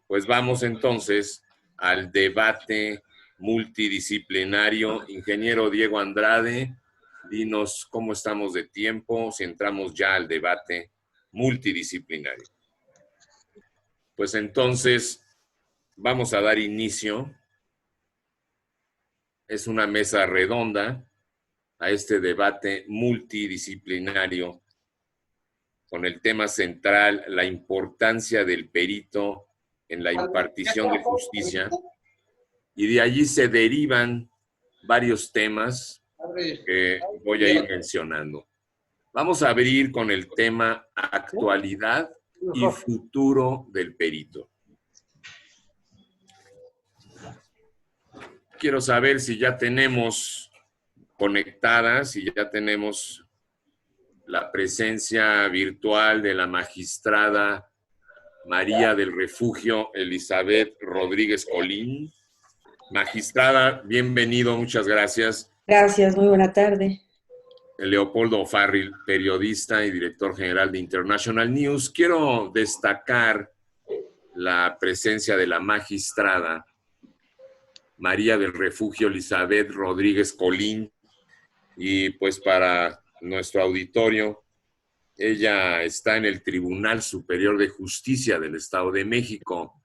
Pues vamos entonces al debate multidisciplinario. Ingeniero Diego Andrade, dinos cómo estamos de tiempo, si entramos ya al debate multidisciplinario. Pues entonces vamos a dar inicio. Es una mesa redonda a este debate multidisciplinario con el tema central, la importancia del perito en la impartición de justicia, y de allí se derivan varios temas que voy a ir mencionando. Vamos a abrir con el tema actualidad y futuro del perito. Quiero saber si ya tenemos conectadas, si ya tenemos la presencia virtual de la magistrada María del Refugio Elizabeth Rodríguez Colín. Magistrada, bienvenido, muchas gracias. Gracias, muy buena tarde. Leopoldo Farril, periodista y director general de International News. Quiero destacar la presencia de la magistrada María del Refugio Elizabeth Rodríguez Colín, y pues para nuestro auditorio, ella está en el Tribunal Superior de Justicia del Estado de México,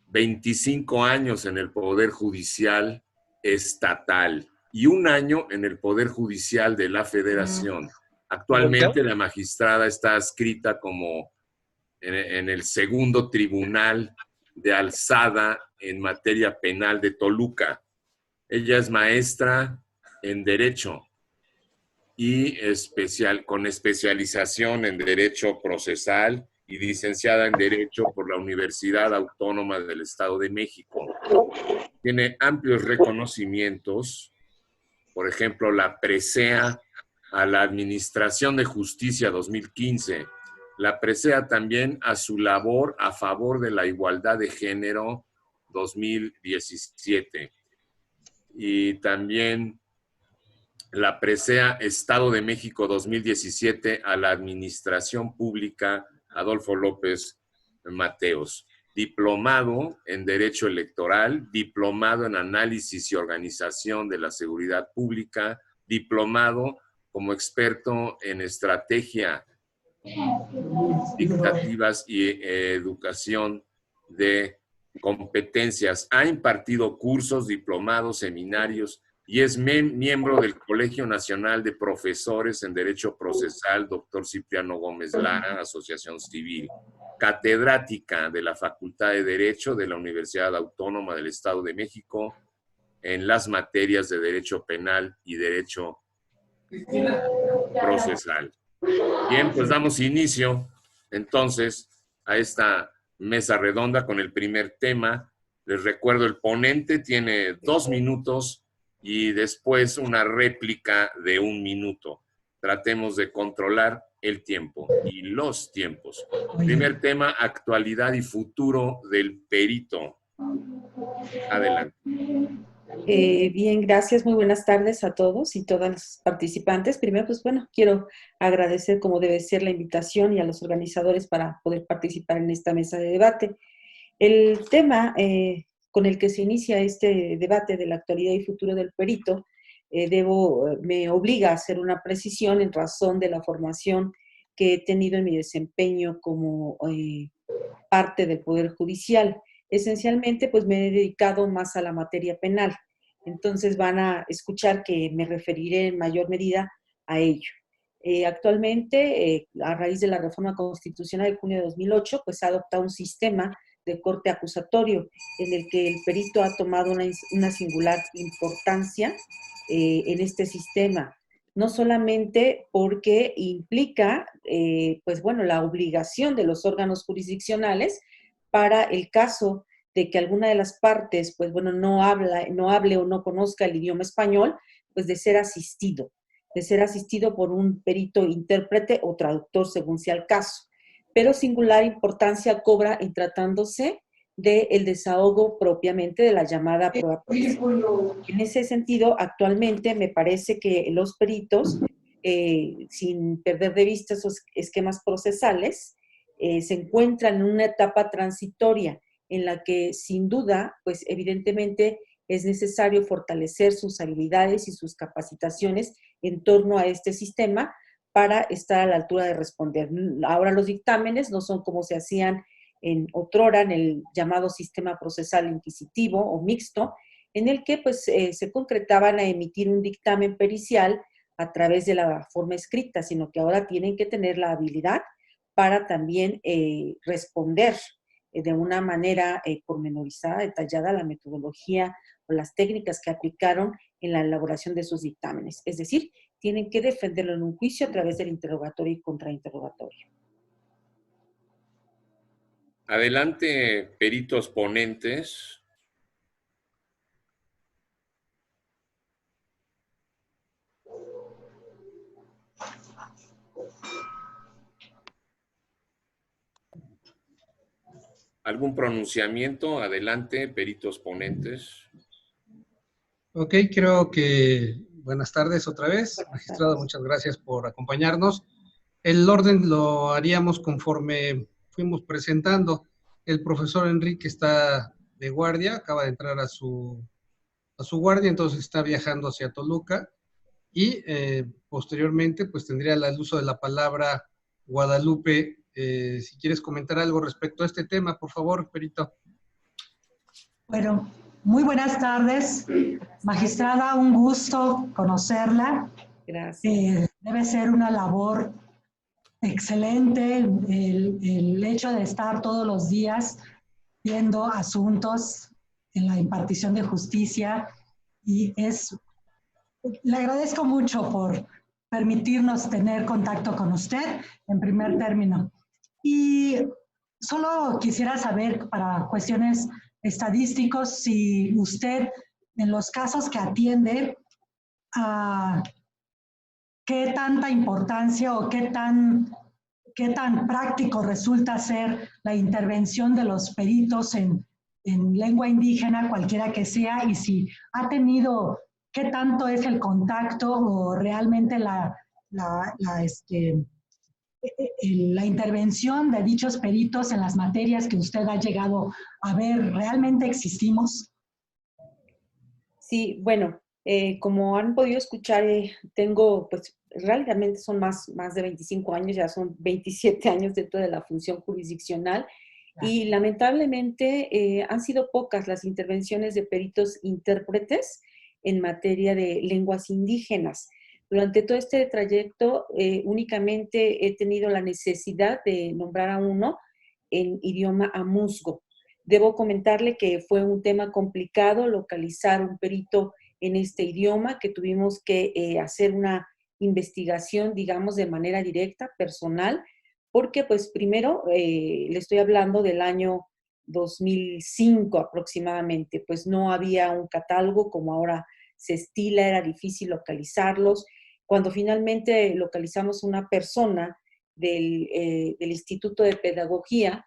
25 años en el Poder Judicial Estatal y 1 año en el Poder Judicial de la Federación. Actualmente la magistrada está adscrita como en el segundo Tribunal de Alzada en materia penal de Toluca. Ella es maestra en Derecho y con especialización en Derecho Procesal y licenciada en Derecho por la Universidad Autónoma del Estado de México. Tiene amplios reconocimientos, por ejemplo, la presea a la Administración de Justicia 2015, la presea también a su labor a favor de la igualdad de género 2017, y también la presea Estado de México 2017 a la Administración Pública Adolfo López Mateos. Diplomado en Derecho Electoral, diplomado en Análisis y Organización de la Seguridad Pública, diplomado como experto en estrategia dictativas y educación de competencias. Ha impartido cursos, diplomados, seminarios y es miembro del Colegio Nacional de Profesores en Derecho Procesal, Dr. Cipriano Gómez Lara, Asociación Civil. Catedrática de la Facultad de Derecho de la Universidad Autónoma del Estado de México en las materias de Derecho Penal y Derecho Procesal. Bien, pues damos inicio entonces a esta mesa redonda con el primer tema. Les recuerdo, el ponente tiene 2 minutos y después una réplica de 1 minuto. Tratemos de controlar el tiempo y los tiempos. Primer tema, actualidad y futuro del perito. Adelante. Bien, gracias. Muy buenas tardes a todos y todas las participantes. Primero, pues bueno, quiero agradecer como debe ser la invitación y a los organizadores para poder participar en esta mesa de debate. El tema con el que se inicia este debate de la actualidad y futuro del perito, me obliga a hacer una precisión en razón de la formación que he tenido en mi desempeño como parte del Poder Judicial. Esencialmente, pues me he dedicado más a la materia penal. Entonces van a escuchar que me referiré en mayor medida a ello. Actualmente, a raíz de la reforma constitucional de junio de 2008, pues ha adoptado un sistema de corte acusatorio en el que el perito ha tomado una singular importancia en este sistema. No solamente porque implica, pues bueno, la obligación de los órganos jurisdiccionales para el caso de que alguna de las partes, pues bueno, no hable o no conozca el idioma español, pues de ser asistido por un perito intérprete o traductor según sea el caso. Pero singular importancia cobra en tratándose del desahogo propiamente de la llamada prueba procesal. En ese sentido, actualmente me parece que los peritos, sin perder de vista esos esquemas procesales, se encuentran en una etapa transitoria en la que sin duda, pues evidentemente es necesario fortalecer sus habilidades y sus capacitaciones en torno a este sistema para estar a la altura de responder. Ahora los dictámenes no son como se hacían en otrora, en el llamado sistema procesal inquisitivo o mixto, en el que pues se concretaban a emitir un dictamen pericial a través de la forma escrita, sino que ahora tienen que tener la habilidad para también responder de una manera pormenorizada, detallada, la metodología o las técnicas que aplicaron en la elaboración de sus dictámenes. Es decir, tienen que defenderlo en un juicio a través del interrogatorio y contrainterrogatorio. Adelante, peritos ponentes. ¿Algún pronunciamiento? Adelante, peritos ponentes. Ok, creo que buenas tardes otra vez. Buenas Magistrado, tardes. muchas gracias por acompañarnos. El orden lo haríamos conforme fuimos presentando. El profesor Enrique está de guardia, acaba de entrar a su guardia, entonces está viajando hacia Toluca y posteriormente pues tendría el uso de la palabra Guadalupe. Si quieres comentar algo respecto a este tema, por favor, perito. Bueno, muy buenas tardes, magistrada, un gusto conocerla. Gracias. Debe ser una labor excelente el hecho de estar todos los días viendo asuntos en la impartición de justicia y le agradezco mucho por permitirnos tener contacto con usted en primer término. Y solo quisiera saber, para cuestiones estadísticos, si usted, en los casos que atiende, qué tanta importancia o qué tan práctico resulta ser la intervención de los peritos en lengua indígena, cualquiera que sea, y si ha tenido, qué tanto es el contacto o realmente la intervención de dichos peritos en las materias que usted ha llegado a ver. ¿Realmente existimos? Sí, bueno, como han podido escuchar, tengo, pues realmente son más de 25 años, ya son 27 años dentro de la función jurisdiccional y lamentablemente han sido pocas las intervenciones de peritos intérpretes en materia de lenguas indígenas. Durante todo este trayecto únicamente he tenido la necesidad de nombrar a uno en idioma amuzgo. Debo comentarle que fue un tema complicado localizar un perito en este idioma, que tuvimos que hacer una investigación, digamos, de manera directa, personal, porque pues primero le estoy hablando del año 2005 aproximadamente, pues no había un catálogo como ahora se estila, era difícil localizarlos. Cuando finalmente localizamos una persona del Instituto de Pedagogía,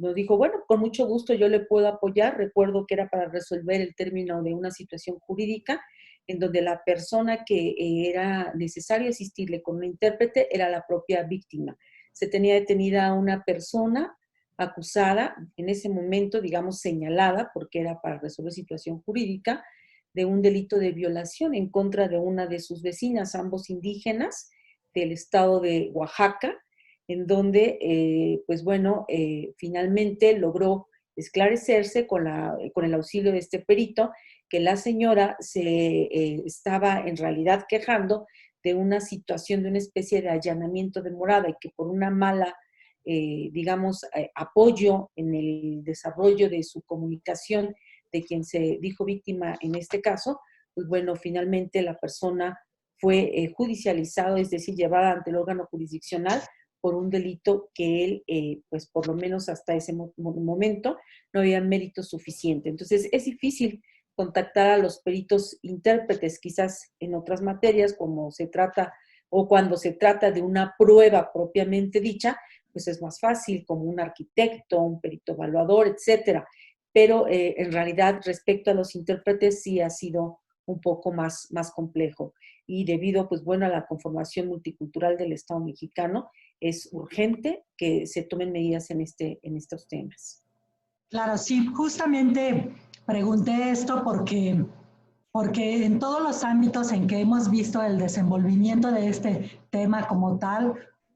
nos dijo, bueno, con mucho gusto yo le puedo apoyar. Recuerdo que era para resolver el término de una situación jurídica en donde la persona que era necesario asistirle con un intérprete era la propia víctima. Se tenía detenida a una persona acusada, en ese momento, digamos, señalada, porque era para resolver situación jurídica, de un delito de violación en contra de una de sus vecinas, ambos indígenas del estado de Oaxaca, en donde, pues bueno, finalmente logró esclarecerse con el auxilio de este perito que la señora se estaba en realidad quejando de una situación, de una especie de allanamiento de morada y que por una mala, digamos, apoyo en el desarrollo de su comunicación de quien se dijo víctima en este caso, pues bueno, finalmente la persona fue judicializado, es decir, llevada ante el órgano jurisdiccional por un delito que él, pues por lo menos hasta ese momento, no había mérito suficiente. Entonces, es difícil contactar a los peritos intérpretes, quizás en otras materias, como se trata, o cuando se trata de una prueba propiamente dicha, pues es más fácil, como un arquitecto, un perito evaluador, etcétera. Pero en realidad, respecto a los intérpretes, sí ha sido un poco más complejo. y debido, pues bueno, a la conformación multicultural del Estado mexicano, es urgente que se tomen medidas en estos temas. Claro, sí, justamente pregunté esto porque en todos los ámbitos en que hemos visto el desenvolvimiento de este tema como tal,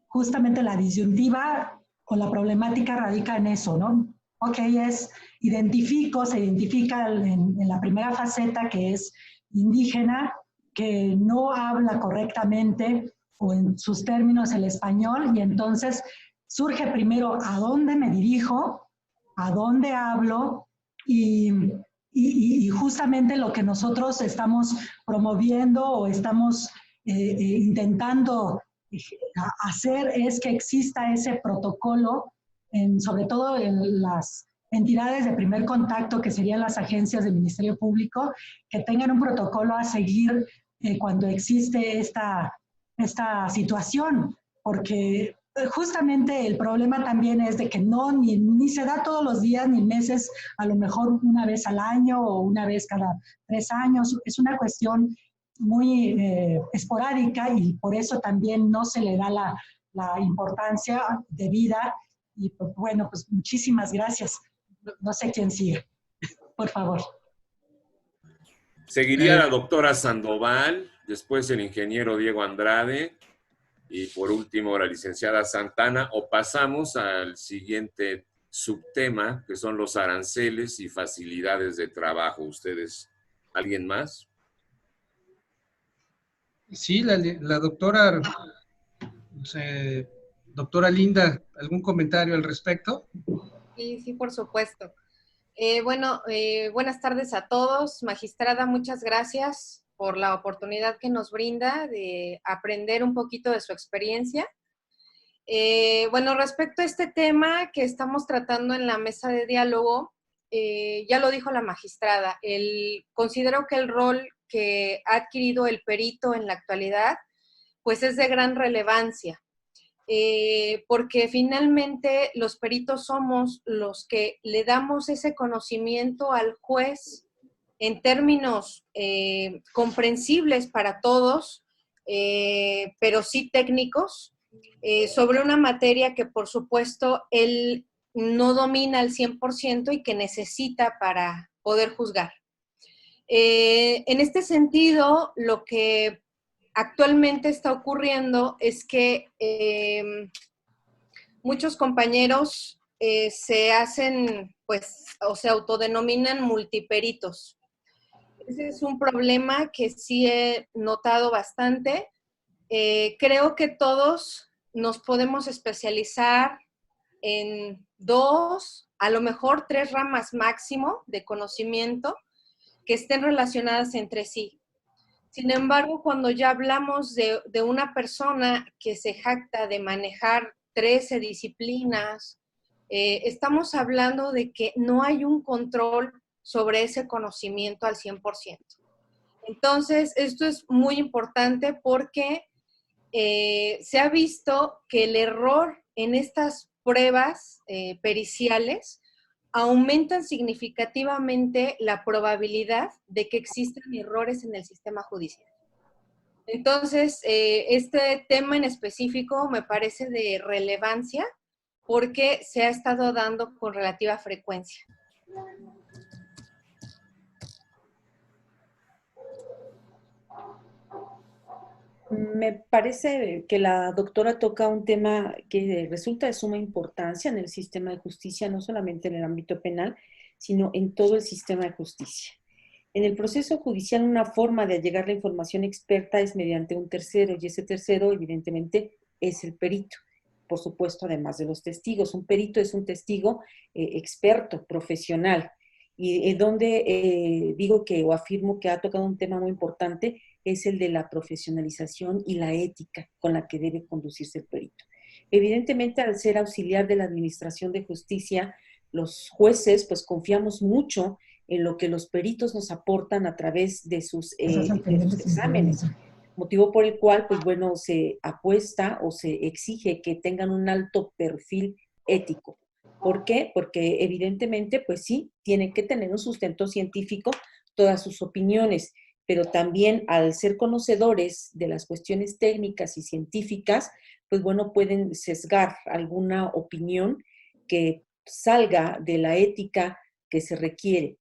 justamente la disyuntiva o la problemática radica en eso, ¿no? Ok, se identifica en la primera faceta que es indígena, que no habla correctamente o en sus términos el español, y entonces surge primero a dónde me dirijo, a dónde hablo, y justamente lo que nosotros estamos promoviendo o estamos intentando hacer es que exista ese protocolo, sobre todo en las entidades de primer contacto, que serían las agencias del Ministerio Público, que tengan un protocolo a seguir cuando existe esta situación, porque justamente el problema también es de que ni se da todos los días ni meses, a lo mejor una vez al año o una vez cada 3 años. Es una cuestión muy esporádica y por eso también no se le da la importancia debida. Y pues, bueno, pues muchísimas gracias. No sé quién sigue, por favor. Seguiría la doctora Sandoval, después el ingeniero Diego Andrade, y por último la licenciada Santana, o pasamos al siguiente subtema, que son los aranceles y facilidades de trabajo. ¿Ustedes, alguien más? Sí, la doctora, doctora Linda, ¿algún comentario al respecto? Sí, sí, por supuesto. Buenas tardes a todos. Magistrada, muchas gracias por la oportunidad que nos brinda de aprender un poquito de su experiencia. Respecto a este tema que estamos tratando en la mesa de diálogo, ya lo dijo la magistrada, considero que el rol que ha adquirido el perito en la actualidad, pues es de gran relevancia. Porque finalmente los peritos somos los que le damos ese conocimiento al juez en términos comprensibles para todos, pero sí técnicos, sobre una materia que por supuesto él no domina al 100% y que necesita para poder juzgar. En este sentido, lo que actualmente está ocurriendo es que muchos compañeros se hacen, pues, o se autodenominan multiperitos. Ese es un problema que sí he notado bastante. Creo que todos nos podemos especializar en 2, a lo mejor 3 ramas máximo de conocimiento que estén relacionadas entre sí. Sin embargo, cuando ya hablamos de una persona que se jacta de manejar 13 disciplinas, estamos hablando de que no hay un control sobre ese conocimiento al 100%. Entonces, esto es muy importante porque se ha visto que el error en estas pruebas periciales aumentan significativamente la probabilidad de que existan errores en el sistema judicial. Entonces, este tema en específico me parece de relevancia porque se ha estado dando con relativa frecuencia. Me parece que la doctora toca un tema que resulta de suma importancia en el sistema de justicia, no solamente en el ámbito penal, sino en todo el sistema de justicia. En el proceso judicial, una forma de allegar la información experta es mediante un tercero, y ese tercero, evidentemente, es el perito. Por supuesto, además de los testigos. Un perito es un testigo experto, profesional. Y donde digo que, o afirmo que ha tocado un tema muy importante, es el de la profesionalización y la ética con la que debe conducirse el perito. Evidentemente, al ser auxiliar de la administración de justicia, los jueces pues confiamos mucho en lo que los peritos nos aportan a través de sus exámenes, motivo por el cual pues bueno, se apuesta o se exige que tengan un alto perfil ético. ¿Por qué? Porque evidentemente pues sí, tienen que tener un sustento científico todas sus opiniones. pero también al ser conocedores de las cuestiones técnicas y científicas, pues bueno, pueden sesgar alguna opinión que salga de la ética que se requiere.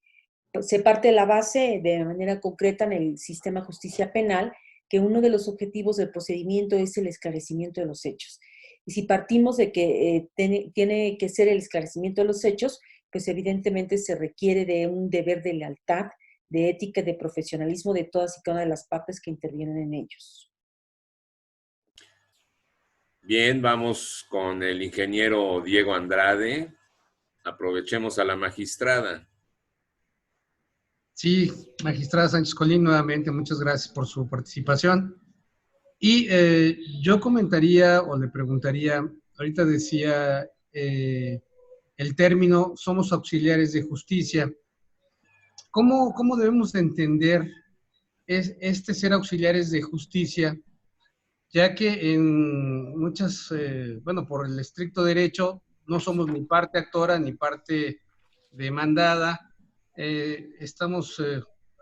Se parte de la base de manera concreta en el sistema de justicia penal que uno de los objetivos del procedimiento es el esclarecimiento de los hechos. Y si partimos de que tiene que ser el esclarecimiento de los hechos, pues evidentemente se requiere de un deber de lealtad, de ética y de profesionalismo de todas y cada una de las partes que intervienen en ellos. Bien, vamos con el ingeniero Diego Andrade. Aprovechemos a la magistrada. Sí, magistrada Sánchez Colín, nuevamente muchas gracias por su participación. Y yo comentaría o le preguntaría, ahorita decía el término somos auxiliares de justicia. ¿Cómo debemos de entender este ser auxiliares de justicia? Ya que en muchas, bueno, por el estricto derecho, no somos ni parte actora ni parte demandada, estamos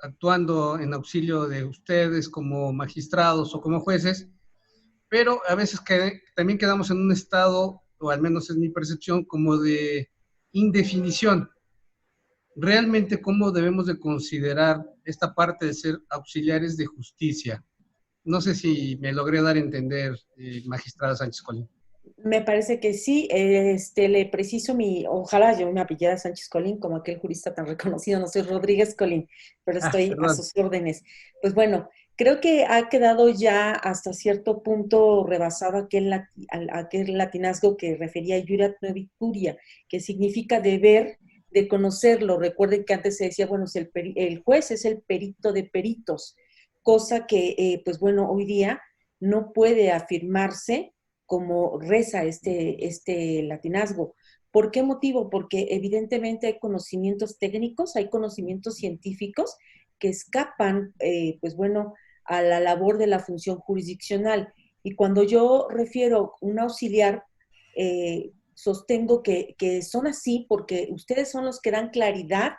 actuando en auxilio de ustedes como magistrados o como jueces, pero a veces también quedamos en un estado, o al menos es mi percepción, como de indefinición. Realmente, ¿cómo debemos de considerar esta parte de ser auxiliares de justicia? No sé si me logré dar a entender, magistrada Sánchez Colín. Me parece que sí, le preciso ojalá yo me apelliera Sánchez Colín, como aquel jurista tan reconocido, no soy Rodríguez Colín, pero estoy a Perdón. sus órdenes. Pues bueno, creo que ha quedado ya hasta cierto punto rebasado aquel latinazgo que refería a Iurat Nuevit Curia, que significa deber de conocerlo. Recuerden que antes se decía, bueno, el juez es el perito de peritos, cosa que, pues bueno, hoy día no puede afirmarse como reza este latinazgo. ¿Por qué motivo? Porque evidentemente hay conocimientos técnicos, hay conocimientos científicos que escapan, pues bueno, a la labor de la función jurisdiccional. Y cuando yo refiero un auxiliar, sostengo que son así porque ustedes son los que dan claridad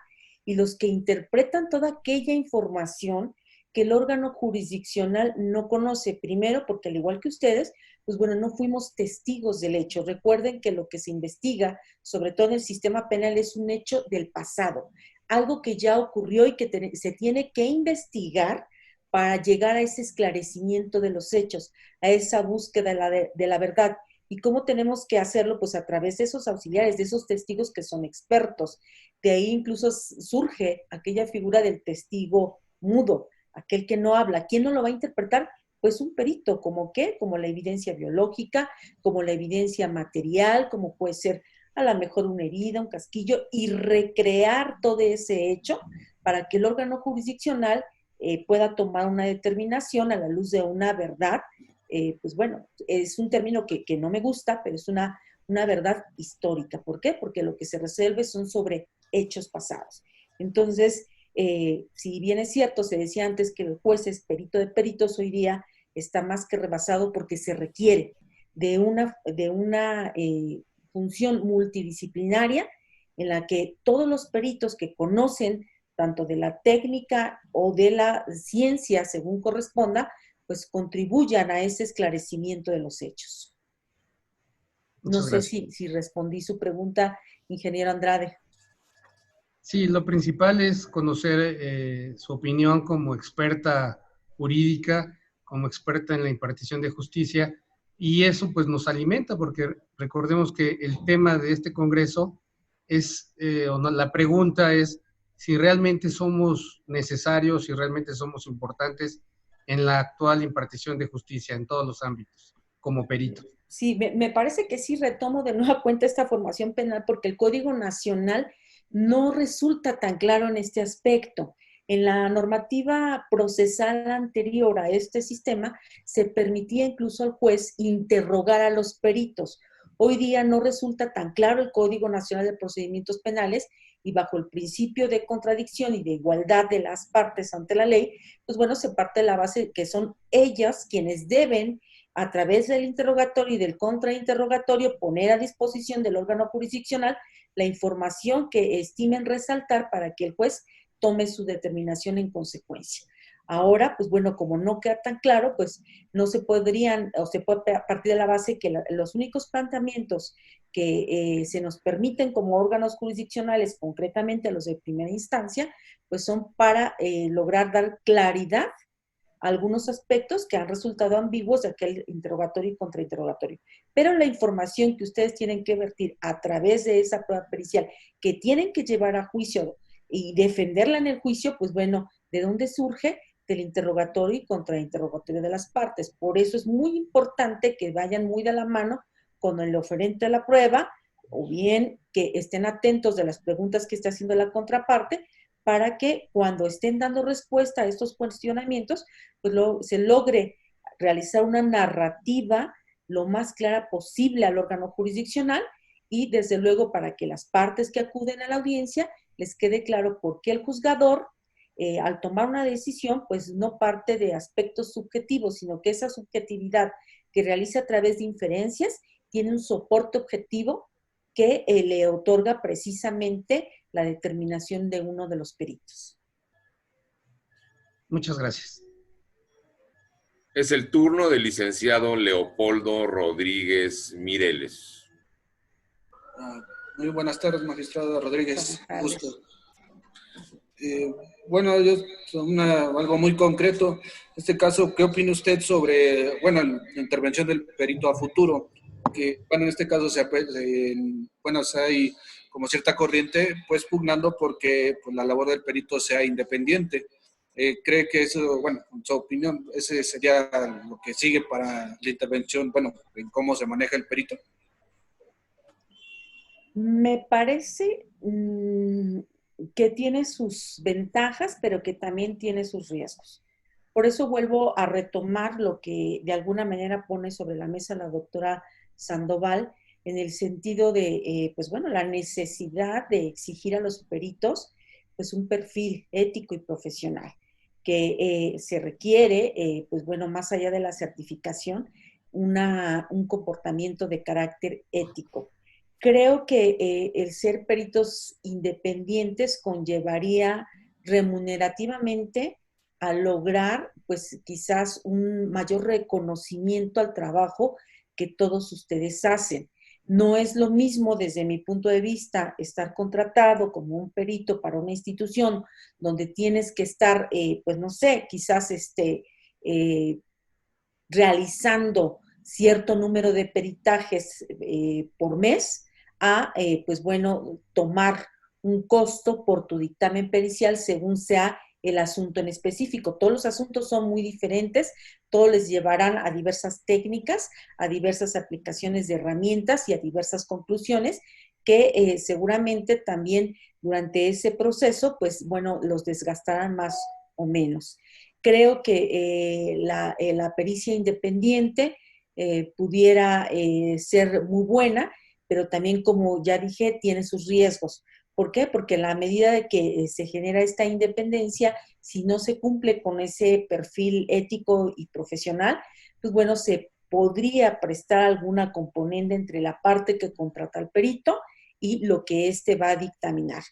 y los que interpretan toda aquella información que el órgano jurisdiccional no conoce. Primero, porque al igual que ustedes, pues bueno, no fuimos testigos del hecho. Recuerden que lo que se investiga, sobre todo en el sistema penal, es un hecho del pasado, algo que ya ocurrió y que se tiene que investigar para llegar a ese esclarecimiento de los hechos, a esa búsqueda de la verdad. ¿Y cómo tenemos que hacerlo? Pues a través de esos auxiliares, de esos testigos que son expertos. De ahí incluso surge aquella figura del testigo mudo, aquel que no habla. ¿Quién no lo va a interpretar? Pues un perito, ¿como qué? Como la evidencia biológica, como la evidencia material, como puede ser a lo mejor una herida, un casquillo, y recrear todo ese hecho para que el órgano jurisdiccional pueda tomar una determinación a la luz de una verdad. Pues bueno, es un término que no me gusta, pero es una verdad histórica. ¿Por qué? Porque lo que se resuelve son sobre hechos pasados. Entonces, si bien es cierto, se decía antes que el juez es perito de peritos, hoy día está más que rebasado porque se requiere de una función multidisciplinaria en la que todos los peritos que conocen tanto de la técnica o de la ciencia, según corresponda, pues contribuyan a ese esclarecimiento de los hechos. No sé si respondí su pregunta, ingeniero Andrade. Sí, lo principal es conocer su opinión como experta jurídica, como experta en la impartición de justicia, y eso pues nos alimenta, porque recordemos que el tema de este congreso es, o no, la pregunta es si realmente somos necesarios, si realmente somos importantes en la actual impartición de justicia en todos los ámbitos, como peritos. Sí, me parece que sí retomo de nueva cuenta esta formación penal porque el Código Nacional no resulta tan claro en este aspecto. En la normativa procesal anterior a este sistema se permitía incluso al juez interrogar a los peritos. Hoy día no resulta tan claro el Código Nacional de Procedimientos Penales y bajo el principio de contradicción y de igualdad de las partes ante la ley, pues bueno, se parte de la base que son ellas quienes deben a través del interrogatorio y del contrainterrogatorio poner a disposición del órgano jurisdiccional la información que estimen resaltar para que el juez tome su determinación en consecuencia. Ahora, pues bueno, como no queda tan claro, pues no se podrían, o se puede partir de la base que los únicos planteamientos que se nos permiten como órganos jurisdiccionales, concretamente los de primera instancia, pues son para lograr dar claridad a algunos aspectos que han resultado ambiguos de aquel interrogatorio y contrainterrogatorio. Pero la información que ustedes tienen que vertir a través de esa prueba pericial, que tienen que llevar a juicio y defenderla en el juicio, pues bueno, ¿de dónde surge? Del interrogatorio y contrainterrogatorio de las partes. Por eso es muy importante que vayan muy de la mano con el oferente de la prueba, o bien que estén atentos de las preguntas que está haciendo la contraparte, para que cuando estén dando respuesta a estos cuestionamientos, pues se logre realizar una narrativa lo más clara posible al órgano jurisdiccional y desde luego para que las partes que acuden a la audiencia les quede claro por qué el juzgador al tomar una decisión, pues no parte de aspectos subjetivos, sino que esa subjetividad que realiza a través de inferencias tiene un soporte objetivo que le otorga precisamente la determinación de uno de los peritos. Muchas gracias. Es el turno del licenciado Leopoldo Rodríguez Mireles. Muy buenas tardes, magistrado Rodríguez. Buenas tardes. Gusto. Bueno, algo muy concreto. En este caso, ¿qué opina usted sobre, bueno, la intervención del perito a futuro? Que, bueno, en este caso hay como cierta corriente, pues pugnando porque pues, la labor del perito sea independiente. ¿Cree que eso, bueno, en su opinión, ese sería lo que sigue para la intervención, bueno, en cómo se maneja el perito? Me parece que tiene sus ventajas, pero que también tiene sus riesgos. Por eso vuelvo a retomar lo que de alguna manera pone sobre la mesa la doctora Sandoval, en el sentido de, pues bueno, la necesidad de exigir a los peritos, pues un perfil ético y profesional, que se requiere, pues bueno, más allá de la certificación, un comportamiento de carácter ético. Creo que el ser peritos independientes conllevaría remunerativamente a lograr, pues quizás un mayor reconocimiento al trabajo que todos ustedes hacen. No es lo mismo desde mi punto de vista estar contratado como un perito para una institución donde tienes que estar, pues no sé, quizás realizando cierto número de peritajes por mes, a, pues bueno, tomar un costo por tu dictamen pericial según sea el asunto en específico. Todos los asuntos son muy diferentes, todos les llevarán a diversas técnicas, a diversas aplicaciones de herramientas y a diversas conclusiones que seguramente también durante ese proceso, pues bueno, los desgastarán más o menos. Creo que la pericia independiente pudiera ser muy buena, pero también, como ya dije, tiene sus riesgos. ¿Por qué? Porque a la medida de que se genera esta independencia, si no se cumple con ese perfil ético y profesional, pues bueno, se podría prestar alguna componente entre la parte que contrata al perito y lo que éste va a dictaminar.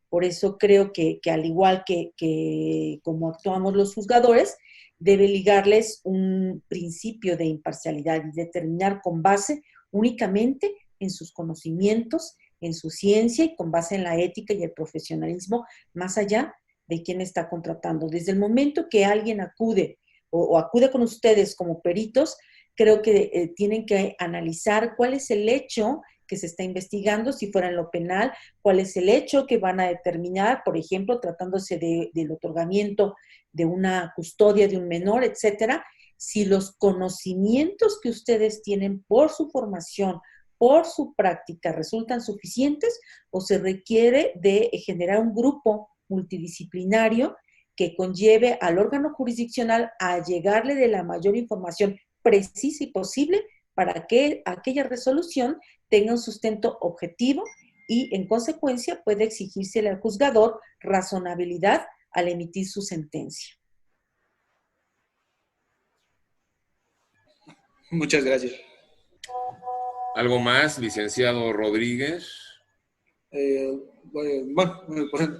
Por eso creo que al igual que como actuamos los juzgadores, debe ligarles un principio de imparcialidad y determinar con base únicamente en sus conocimientos, en su ciencia y con base en la ética y el profesionalismo, más allá de quién está contratando. Desde el momento que alguien acude o acude con ustedes como peritos, creo que tienen que analizar cuál es el hecho que se está investigando, si fuera en lo penal, cuál es el hecho que van a determinar, por ejemplo, tratándose del otorgamiento de una custodia de un menor, etcétera, si los conocimientos que ustedes tienen por su formación, por su práctica, resultan suficientes o se requiere de generar un grupo multidisciplinario que conlleve al órgano jurisdiccional a llegarle de la mayor información precisa y posible para que aquella resolución tenga un sustento objetivo y, en consecuencia, puede exigirse al juzgador razonabilidad al emitir su sentencia. Muchas gracias. ¿Algo más, licenciado Rodríguez? Bueno,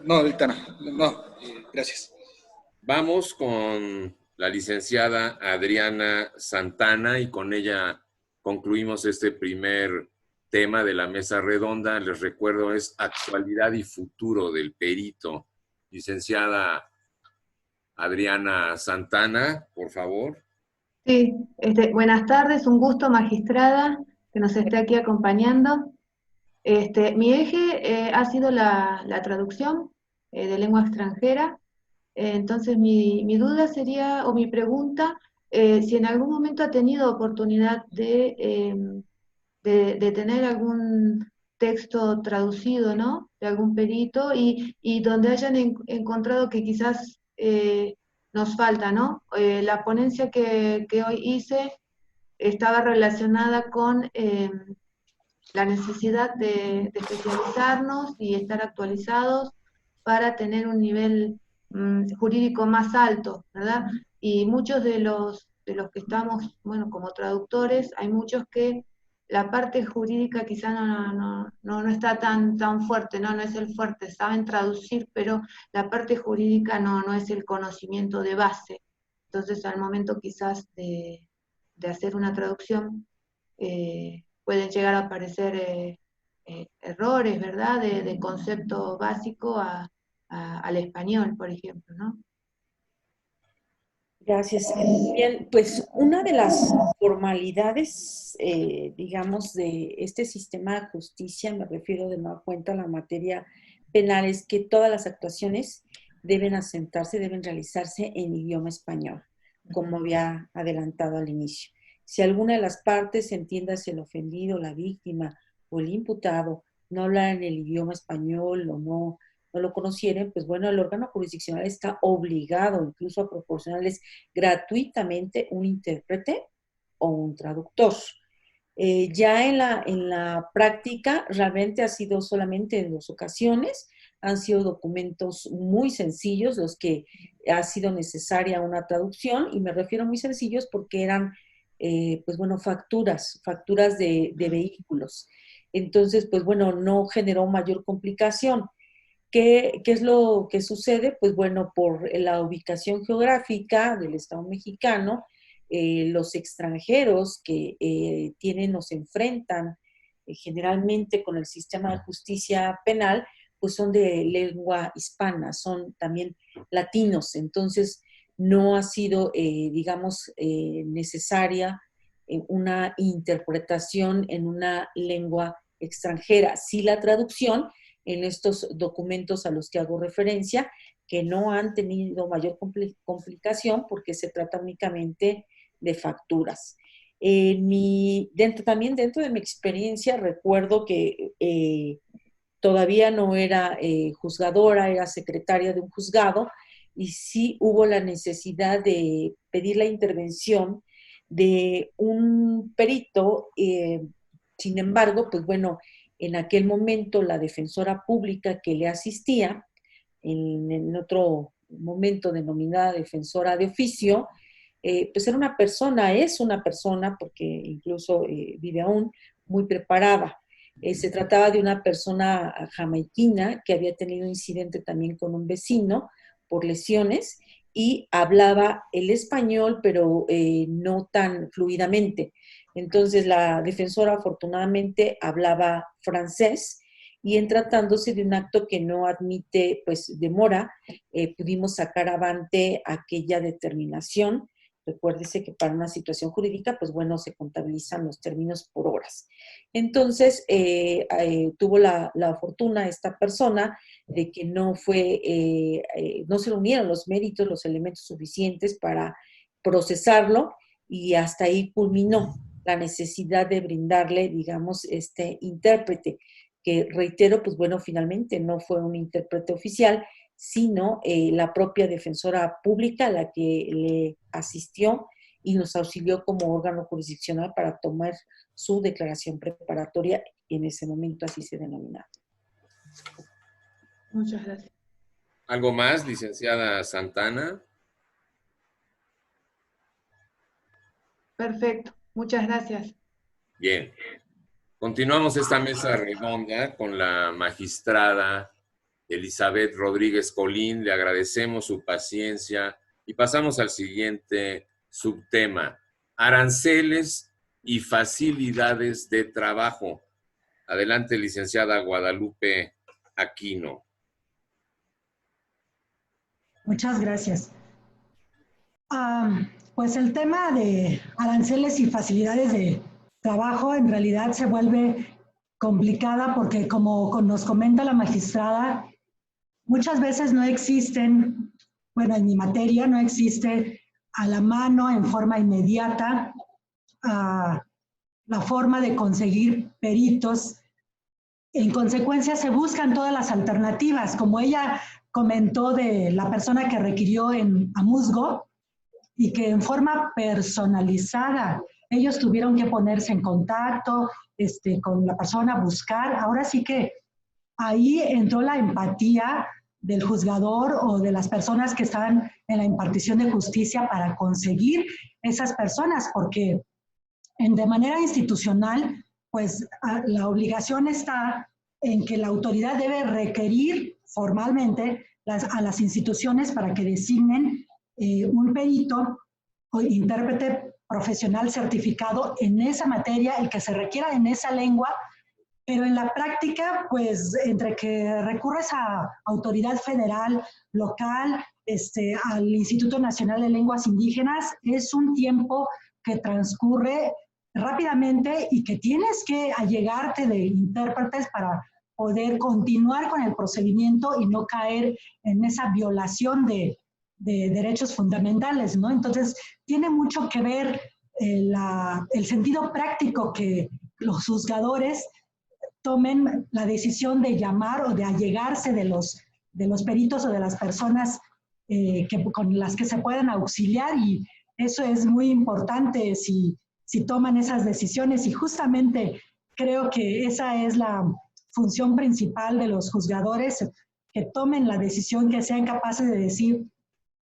no, ahorita no. No, gracias. Vamos con la licenciada Adriana Santana y con ella concluimos este primer tema de la mesa redonda. Les recuerdo, es actualidad y futuro del perito. Licenciada Adriana Santana, por favor. Sí, buenas tardes, un gusto, magistrada, que nos esté aquí acompañando. Mi eje ha sido la traducción de lengua extranjera. Entonces, mi duda sería, o mi pregunta, si en algún momento ha tenido oportunidad de tener algún texto traducido, ¿no? De algún perito y donde hayan encontrado que quizás nos falta, ¿no? La ponencia que hoy hice estaba relacionada con la necesidad de especializarnos y estar actualizados para tener un nivel jurídico más alto, ¿verdad? Y muchos de los que estamos, bueno, como traductores, hay muchos que la parte jurídica quizá no está tan fuerte, no es el fuerte, saben traducir, pero la parte jurídica no es el conocimiento de base. Entonces, al momento quizás de hacer una traducción, pueden llegar a aparecer errores, ¿verdad?, de concepto básico al español, por ejemplo, ¿no? Gracias. Bien, pues una de las formalidades, digamos, de este sistema de justicia, me refiero de nueva cuenta a la materia penal, es que todas las actuaciones deben asentarse, deben realizarse en idioma español, como había adelantado al inicio. Si alguna de las partes, entiéndase el ofendido, la víctima o el imputado, no hablan el idioma español o no lo conocieren, pues bueno, el órgano jurisdiccional está obligado incluso a proporcionarles gratuitamente un intérprete o un traductor. Ya en la práctica realmente ha sido solamente en 2 ocasiones, han sido documentos muy sencillos los que ha sido necesaria una traducción, y me refiero a muy sencillos porque eran, pues bueno, facturas de vehículos. Entonces, pues bueno, no generó mayor complicación. ¿Qué es lo que sucede? Pues bueno, por la ubicación geográfica del Estado mexicano, los extranjeros que tienen o se enfrentan generalmente con el sistema de justicia penal, pues son de lengua hispana, son también latinos. Entonces, no ha sido, digamos, necesaria una interpretación en una lengua extranjera. Sí, la traducción en estos documentos a los que hago referencia, que no han tenido mayor complicación porque se trata únicamente de facturas. También dentro de mi experiencia, recuerdo que todavía no era juzgadora, era secretaria de un juzgado, y sí hubo la necesidad de pedir la intervención de un perito. Sin embargo, pues bueno, en aquel momento la defensora pública que le asistía, en otro momento denominada defensora de oficio, pues era una persona, es una persona, porque incluso vive aún, muy preparada. Se trataba de una persona jamaiquina que había tenido incidente también con un vecino por lesiones y hablaba el español, pero no tan fluidamente. Entonces la defensora afortunadamente hablaba francés, y en tratándose de un acto que no admite pues demora, pudimos sacar avante aquella determinación. Recuérdese que para una situación jurídica, pues bueno, se contabilizan los términos por horas. Entonces, tuvo la fortuna esta persona de que no se reunieron los méritos, los elementos suficientes para procesarlo, y hasta ahí culminó la necesidad de brindarle, digamos, este intérprete, que reitero, pues bueno, finalmente no fue un intérprete oficial, sino la propia defensora pública la que le asistió y nos auxilió como órgano jurisdiccional para tomar su declaración preparatoria, en ese momento así se denominaba. Muchas gracias. ¿Algo más, licenciada Santana? Perfecto, muchas gracias. Bien. Continuamos esta mesa redonda con la magistrada Elizabeth Rodríguez Colín. Le agradecemos su paciencia y pasamos al siguiente subtema: aranceles y facilidades de trabajo. Adelante, licenciada Guadalupe Aquino. Muchas gracias. Pues el tema de aranceles y facilidades de trabajo en realidad se vuelve complicada porque, como nos comenta la magistrada, muchas veces no existen, bueno, en mi materia no existe a la mano en forma inmediata la forma de conseguir peritos. En consecuencia, se buscan todas las alternativas, como ella comentó de la persona que requirió en Amusgo, y que en forma personalizada ellos tuvieron que ponerse en contacto con la persona, buscar. Ahora sí que ahí entró la empatía del juzgador o de las personas que estaban en la impartición de justicia para conseguir esas personas, porque de manera institucional, pues la obligación está en que la autoridad debe requerir formalmente a las instituciones para que designen un perito o intérprete profesional certificado en esa materia, el que se requiera en esa lengua, pero en la práctica, pues entre que recurres a autoridad federal, local, al Instituto Nacional de Lenguas Indígenas, es un tiempo que transcurre rápidamente y que tienes que allegarte de intérpretes para poder continuar con el procedimiento y no caer en esa violación de derechos fundamentales, ¿no? Entonces, tiene mucho que ver el sentido práctico que los juzgadores tomen la decisión de llamar o de allegarse de los peritos o de las personas con las que se puedan auxiliar, y eso es muy importante si toman esas decisiones, y justamente creo que esa es la función principal de los juzgadores, que tomen la decisión, que sean capaces de decir,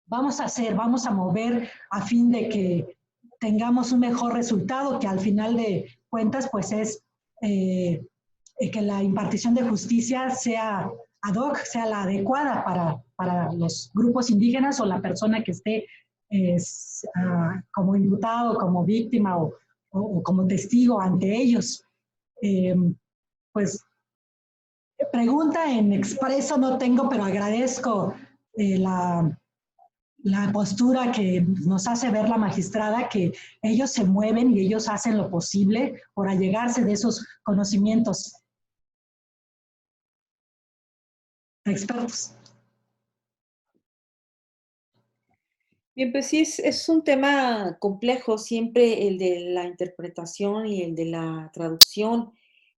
vamos a mover a fin de que tengamos un mejor resultado, que al final de cuentas pues es que la impartición de justicia sea ad hoc, sea la adecuada para los grupos indígenas o la persona que esté como imputado, como víctima o como testigo ante ellos. Pues pregunta en expreso no tengo, pero agradezco la postura que nos hace ver la magistrada, que ellos se mueven y ellos hacen lo posible por allegarse de esos conocimientos expertos. Bien, pues sí, es un tema complejo siempre el de la interpretación y el de la traducción.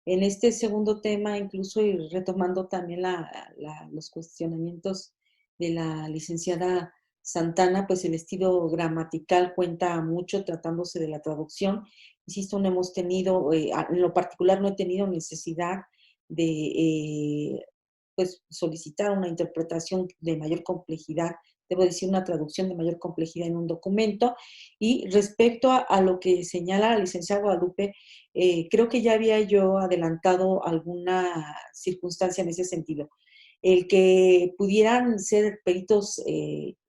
En este segundo tema, incluso y retomando también los cuestionamientos de la licenciada Santana, pues el estilo gramatical cuenta mucho tratándose de la traducción. Insisto, no hemos tenido, en lo particular no he tenido necesidad de pues solicitar una interpretación de mayor complejidad, debo decir una traducción de mayor complejidad en un documento. Y respecto a lo que señala la licenciada Guadalupe, creo que ya había yo adelantado alguna circunstancia en ese sentido. El que pudieran ser peritos,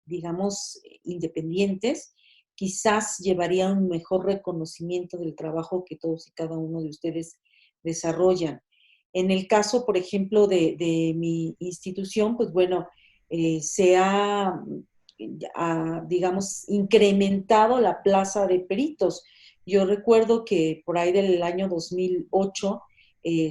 digamos, independientes, quizás llevaría un mejor reconocimiento del trabajo que todos y cada uno de ustedes desarrollan. En el caso, por ejemplo, de mi institución, pues bueno, se ha, digamos, incrementado la plaza de peritos. Yo recuerdo que por ahí del año 2008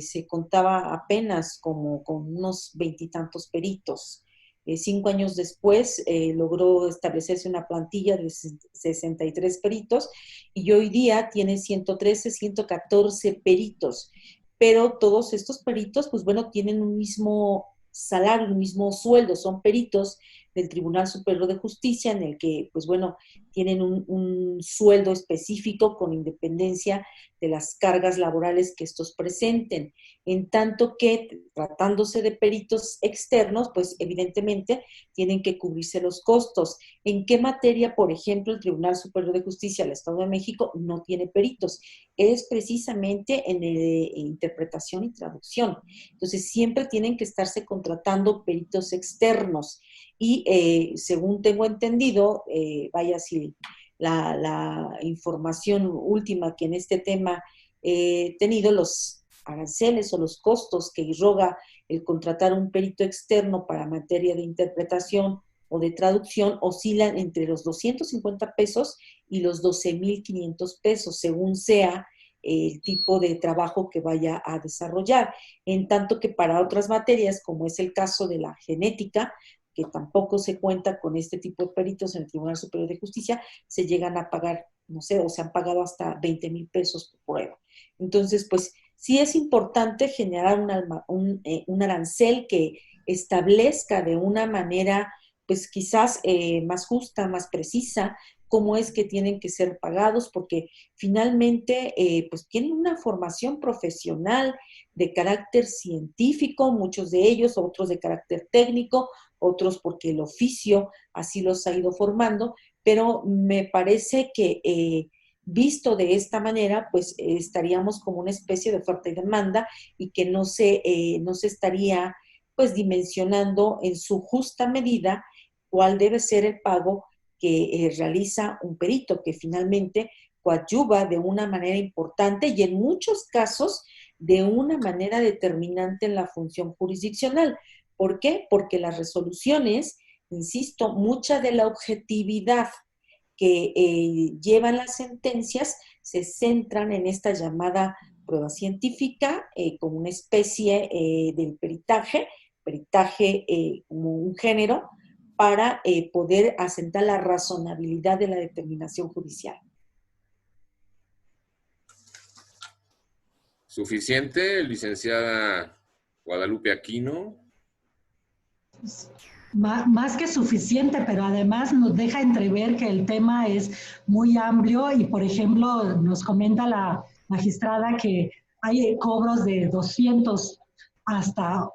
se contaba apenas como con unos 20 y tantos peritos. 5 años después logró establecerse una plantilla de 63 peritos y hoy día tiene 113, 114 peritos. Pero todos estos peritos, pues bueno, tienen un mismo salario, un mismo sueldo, son peritos del Tribunal Superior de Justicia en el que, pues bueno, tienen un sueldo específico con independencia de las cargas laborales que estos presenten. En tanto que, tratándose de peritos externos, pues evidentemente tienen que cubrirse los costos. ¿En qué materia, por ejemplo, el Tribunal Superior de Justicia del Estado de México no tiene peritos? Es precisamente en interpretación y traducción. Entonces, siempre tienen que estarse contratando peritos externos. Y según tengo entendido, vaya si la información última que en este tema he tenido, los aranceles o los costos que irroga el contratar un perito externo para materia de interpretación o de traducción oscilan entre los 250 pesos y los 12,500 pesos, según sea el tipo de trabajo que vaya a desarrollar. En tanto que para otras materias, como es el caso de la genética, que tampoco se cuenta con este tipo de peritos en el Tribunal Superior de Justicia, se llegan a pagar, no sé, o se han pagado hasta 20,000 pesos por prueba. Entonces, pues sí es importante generar un arancel que establezca de una manera, pues quizás más justa, más precisa, cómo es que tienen que ser pagados, porque finalmente pues tienen una formación profesional de carácter científico, muchos de ellos, otros de carácter técnico, otros porque el oficio así los ha ido formando, pero me parece que visto de esta manera, pues estaríamos como una especie de oferta y demanda y que no se estaría pues dimensionando en su justa medida cuál debe ser el pago que realiza un perito, que finalmente coadyuva de una manera importante y en muchos casos de una manera determinante en la función jurisdiccional. ¿Por qué? Porque las resoluciones, insisto, mucha de la objetividad que llevan las sentencias se centran en esta llamada prueba científica como una especie del peritaje como un género para poder asentar la razonabilidad de la determinación judicial. ¿Suficiente, licenciada Guadalupe Aquino? Más que suficiente, pero además nos deja entrever que el tema es muy amplio y, por ejemplo, nos comenta la magistrada que hay cobros de 200 hasta,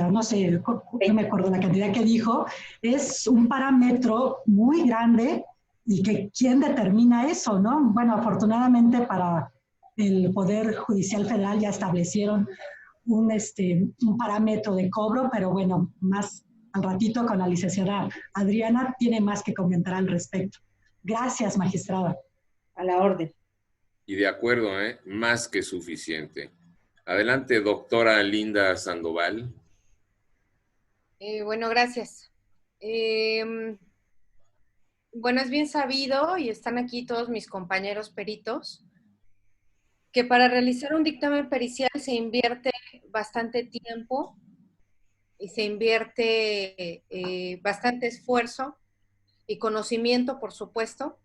no sé, no me acuerdo la cantidad que dijo, es un parámetro muy grande y que ¿quién determina eso, no? Bueno, afortunadamente para el Poder Judicial Federal ya establecieron un parámetro de cobro, pero bueno, más al ratito con la licenciada Adriana tiene más que comentar al respecto. Gracias, magistrada. A la orden. Y de acuerdo, más que suficiente. Adelante, doctora Linda Sandoval. Bueno, gracias. Bueno, es bien sabido, y están aquí todos mis compañeros peritos, que para realizar un dictamen pericial se invierte bastante tiempo y se invierte bastante esfuerzo y conocimiento, por supuesto,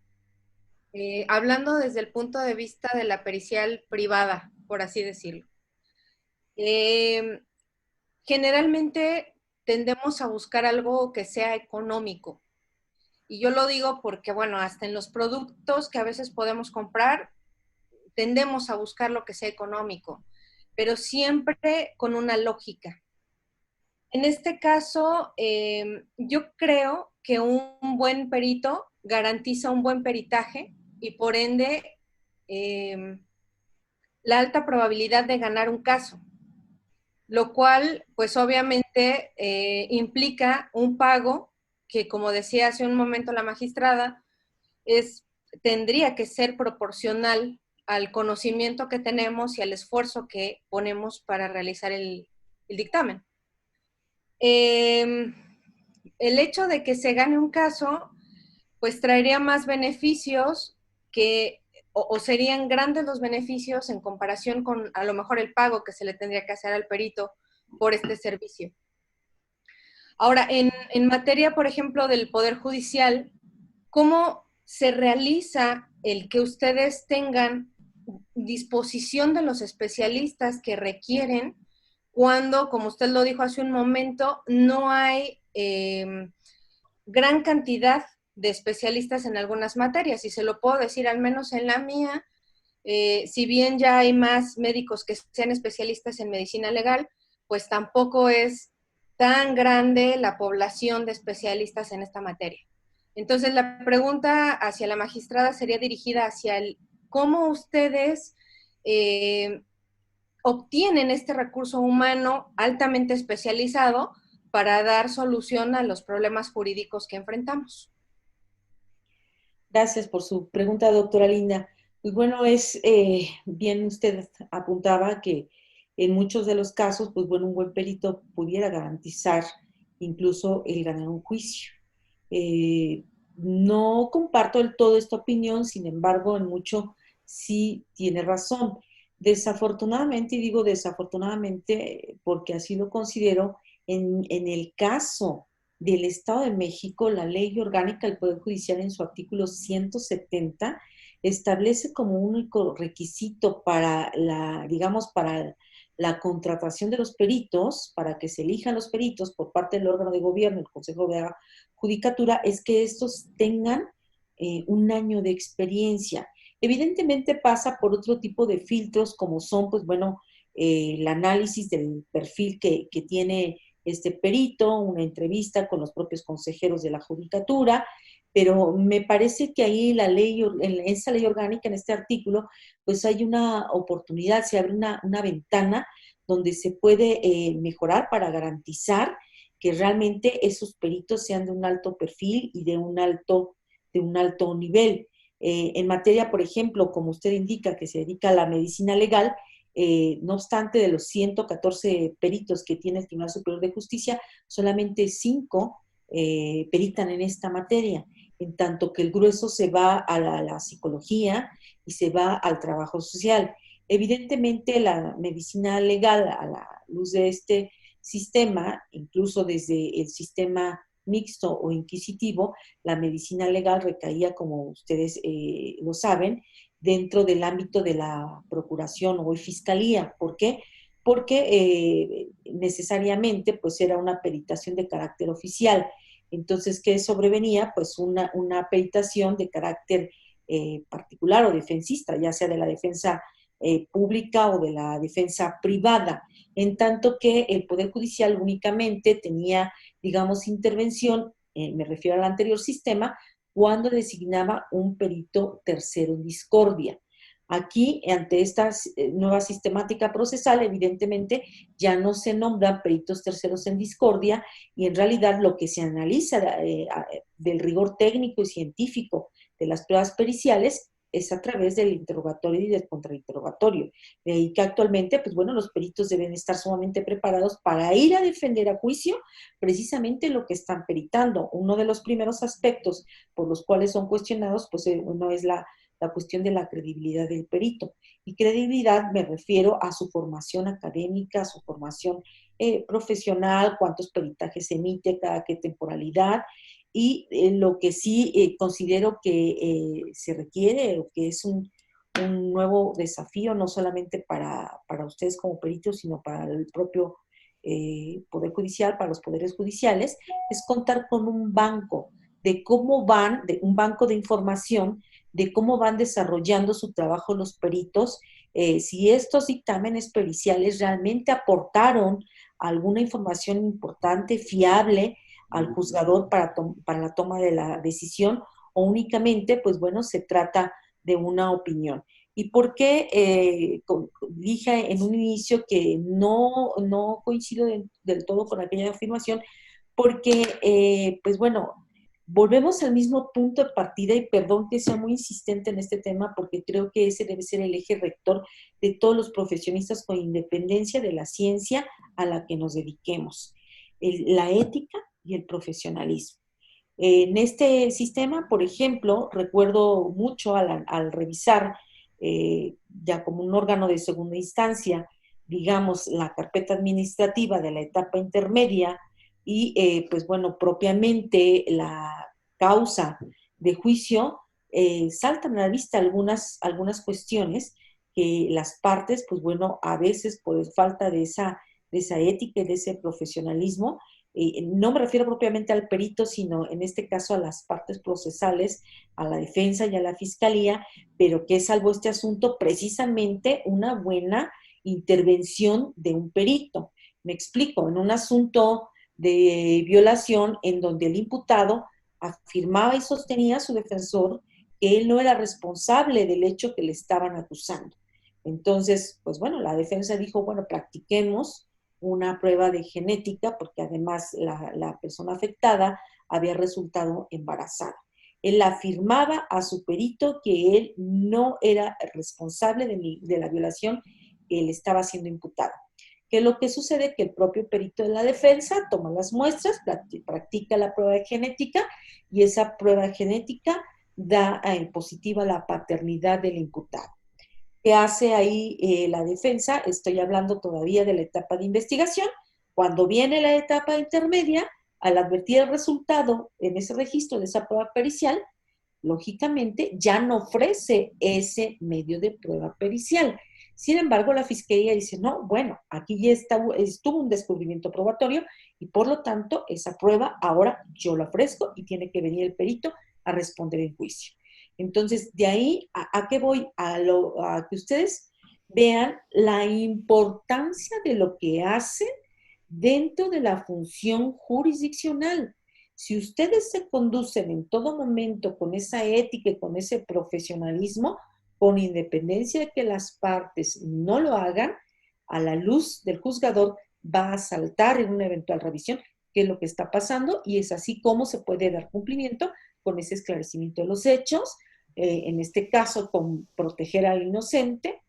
hablando desde el punto de vista de la pericial privada, por así decirlo. Generalmente tendemos a buscar algo que sea económico. Y yo lo digo porque, bueno, hasta en los productos que a veces podemos comprar, tendemos a buscar lo que sea económico, pero siempre con una lógica. En este caso, yo creo que un buen perito garantiza un buen peritaje y por ende la alta probabilidad de ganar un caso, lo cual pues obviamente implica un pago que, como decía hace un momento la magistrada, tendría que ser proporcional al conocimiento que tenemos y al esfuerzo que ponemos para realizar el dictamen. El hecho de que se gane un caso, pues traería más beneficios o serían grandes los beneficios en comparación con a lo mejor el pago que se le tendría que hacer al perito por este servicio. Ahora, en materia, por ejemplo, del Poder Judicial, ¿cómo se realiza el que ustedes tengan disposición de los especialistas que requieren cuando, como usted lo dijo hace un momento, no hay gran cantidad de especialistas en algunas materias? Y se lo puedo decir, al menos en la mía, Si bien ya hay más médicos que sean especialistas en medicina legal, pues tampoco es tan grande la población de especialistas en esta materia. Entonces, la pregunta hacia la magistrada sería dirigida hacia el cómo ustedes obtienen este recurso humano altamente especializado para dar solución a los problemas jurídicos que enfrentamos. Gracias por su pregunta, doctora Linda. Pues bueno, bien usted apuntaba que en muchos de los casos, pues bueno, un buen perito pudiera garantizar incluso el ganar un juicio. No comparto del todo esta opinión, sin embargo, en mucho sí tiene razón. Desafortunadamente, y digo desafortunadamente porque así lo considero, en el caso del Estado de México, la Ley Orgánica del Poder Judicial en su artículo 170 establece como único requisito para para la contratación de los peritos, para que se elijan los peritos por parte del órgano de gobierno, el Consejo de la Judicatura, es que estos tengan un año de experiencia. Evidentemente pasa por otro tipo de filtros, como son, pues bueno, el análisis del perfil que tiene este perito, una entrevista con los propios consejeros de la judicatura, pero me parece que ahí en esa ley orgánica, en este artículo, pues hay una oportunidad, se abre una ventana donde se puede mejorar para garantizar que realmente esos peritos sean de un alto perfil y de un alto nivel. En materia, por ejemplo, como usted indica, que se dedica a la medicina legal, no obstante, de los 114 peritos que tiene el Tribunal Superior de Justicia, solamente 5 peritan en esta materia, en tanto que el grueso se va a la psicología y se va al trabajo social. Evidentemente, la medicina legal, a la luz de este sistema, incluso desde el sistema mixto o inquisitivo, la medicina legal recaía, como ustedes lo saben, dentro del ámbito de la procuración o fiscalía. ¿Por qué? Porque necesariamente pues era una peritación de carácter oficial. Entonces, ¿qué sobrevenía? Pues una peritación de carácter particular o defensista, ya sea de la defensa pública o de la defensa privada, en tanto que el Poder Judicial únicamente tenía, digamos, intervención, me refiero al anterior sistema, cuando designaba un perito tercero en discordia. Aquí, ante esta nueva sistemática procesal, evidentemente ya no se nombran peritos terceros en discordia y en realidad lo que se analiza del rigor técnico y científico de las pruebas periciales es a través del interrogatorio y del contrainterrogatorio. Y que actualmente, pues bueno, los peritos deben estar sumamente preparados para ir a defender a juicio precisamente lo que están peritando. Uno de los primeros aspectos por los cuales son cuestionados, pues uno es la cuestión de la credibilidad del perito. Y credibilidad me refiero a su formación académica, a su formación profesional, cuántos peritajes emite, cada qué temporalidad, y lo que sí considero que se requiere, o que es un nuevo desafío, no solamente para ustedes como peritos, sino para el propio Poder Judicial, para los poderes judiciales, es contar con un banco de cómo van, un banco de información de cómo van desarrollando su trabajo los peritos, si estos dictámenes periciales realmente aportaron alguna información importante, fiable, al juzgador para la toma de la decisión, o únicamente, pues bueno, se trata de una opinión. ¿Y por qué dije en un inicio que no coincido del todo con aquella afirmación? Porque, pues bueno, volvemos al mismo punto de partida, y perdón que sea muy insistente en este tema, porque creo que ese debe ser el eje rector de todos los profesionistas con independencia de la ciencia a la que nos dediquemos. La ética y el profesionalismo. En este sistema, por ejemplo, recuerdo mucho al revisar ya como un órgano de segunda instancia, digamos, la carpeta administrativa de la etapa intermedia y, pues bueno, propiamente la causa de juicio, saltan a la vista algunas cuestiones que las partes, pues bueno, a veces por falta de esa ética y de ese profesionalismo, no me refiero propiamente al perito, sino en este caso a las partes procesales, a la defensa y a la fiscalía, pero que salvó este asunto precisamente una buena intervención de un perito. Me explico, en un asunto de violación en donde el imputado afirmaba y sostenía a su defensor que él no era responsable del hecho que le estaban acusando. Entonces, pues bueno, la defensa dijo, bueno, practiquemos una prueba de genética, porque además la persona afectada había resultado embarazada. Él afirmaba a su perito que él no era responsable de la violación que él estaba siendo imputado. ¿Qué es lo que sucede? Que el propio perito de la defensa toma las muestras, practica la prueba de genética, y esa prueba genética da positiva la paternidad del imputado. ¿Qué hace ahí la defensa? Estoy hablando todavía de la etapa de investigación. Cuando viene la etapa intermedia, al advertir el resultado en ese registro de esa prueba pericial, lógicamente ya no ofrece ese medio de prueba pericial. Sin embargo, la Fiscalía dice, no, bueno, aquí ya estuvo un descubrimiento probatorio y por lo tanto esa prueba ahora yo la ofrezco y tiene que venir el perito a responder en juicio. Entonces, de ahí, ¿a qué voy? A que ustedes vean la importancia de lo que hacen dentro de la función jurisdiccional. Si ustedes se conducen en todo momento con esa ética y con ese profesionalismo, con independencia de que las partes no lo hagan, a la luz del juzgador va a saltar en una eventual revisión qué es lo que está pasando, y es así como se puede dar cumplimiento con ese esclarecimiento de los hechos, en este caso con proteger al inocente,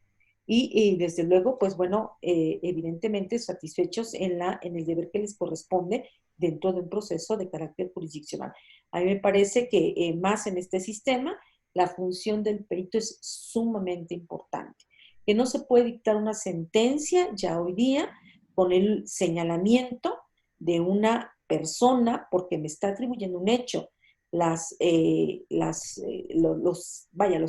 y desde luego, pues bueno, evidentemente satisfechos en el deber que les corresponde dentro de un proceso de carácter jurisdiccional. A mí me parece que más en este sistema, la función del perito es sumamente importante. Que no se puede dictar una sentencia ya hoy día con el señalamiento de una persona porque me está atribuyendo un hecho. Los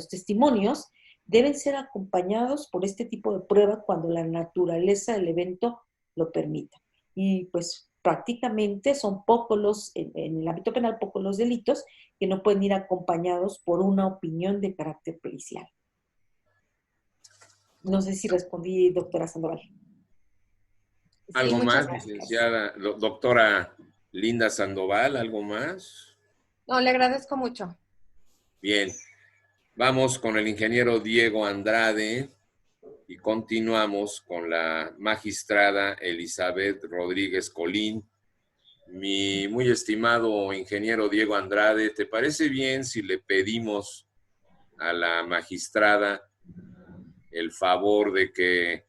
testimonios deben ser acompañados por este tipo de prueba cuando la naturaleza del evento lo permita. Y pues prácticamente son pocos en el ámbito penal, pocos los delitos que no pueden ir acompañados por una opinión de carácter pericial. No sé si respondí, doctora Sandoval. ¿Algo Sí, más, gracias. licenciada? Doctora Linda Sandoval, ¿algo más? No, le agradezco mucho. Bien, vamos con el ingeniero Diego Andrade y continuamos con la magistrada Elizabeth Rodríguez Colín. Mi muy estimado ingeniero Diego Andrade, ¿te parece bien si le pedimos a la magistrada el favor de que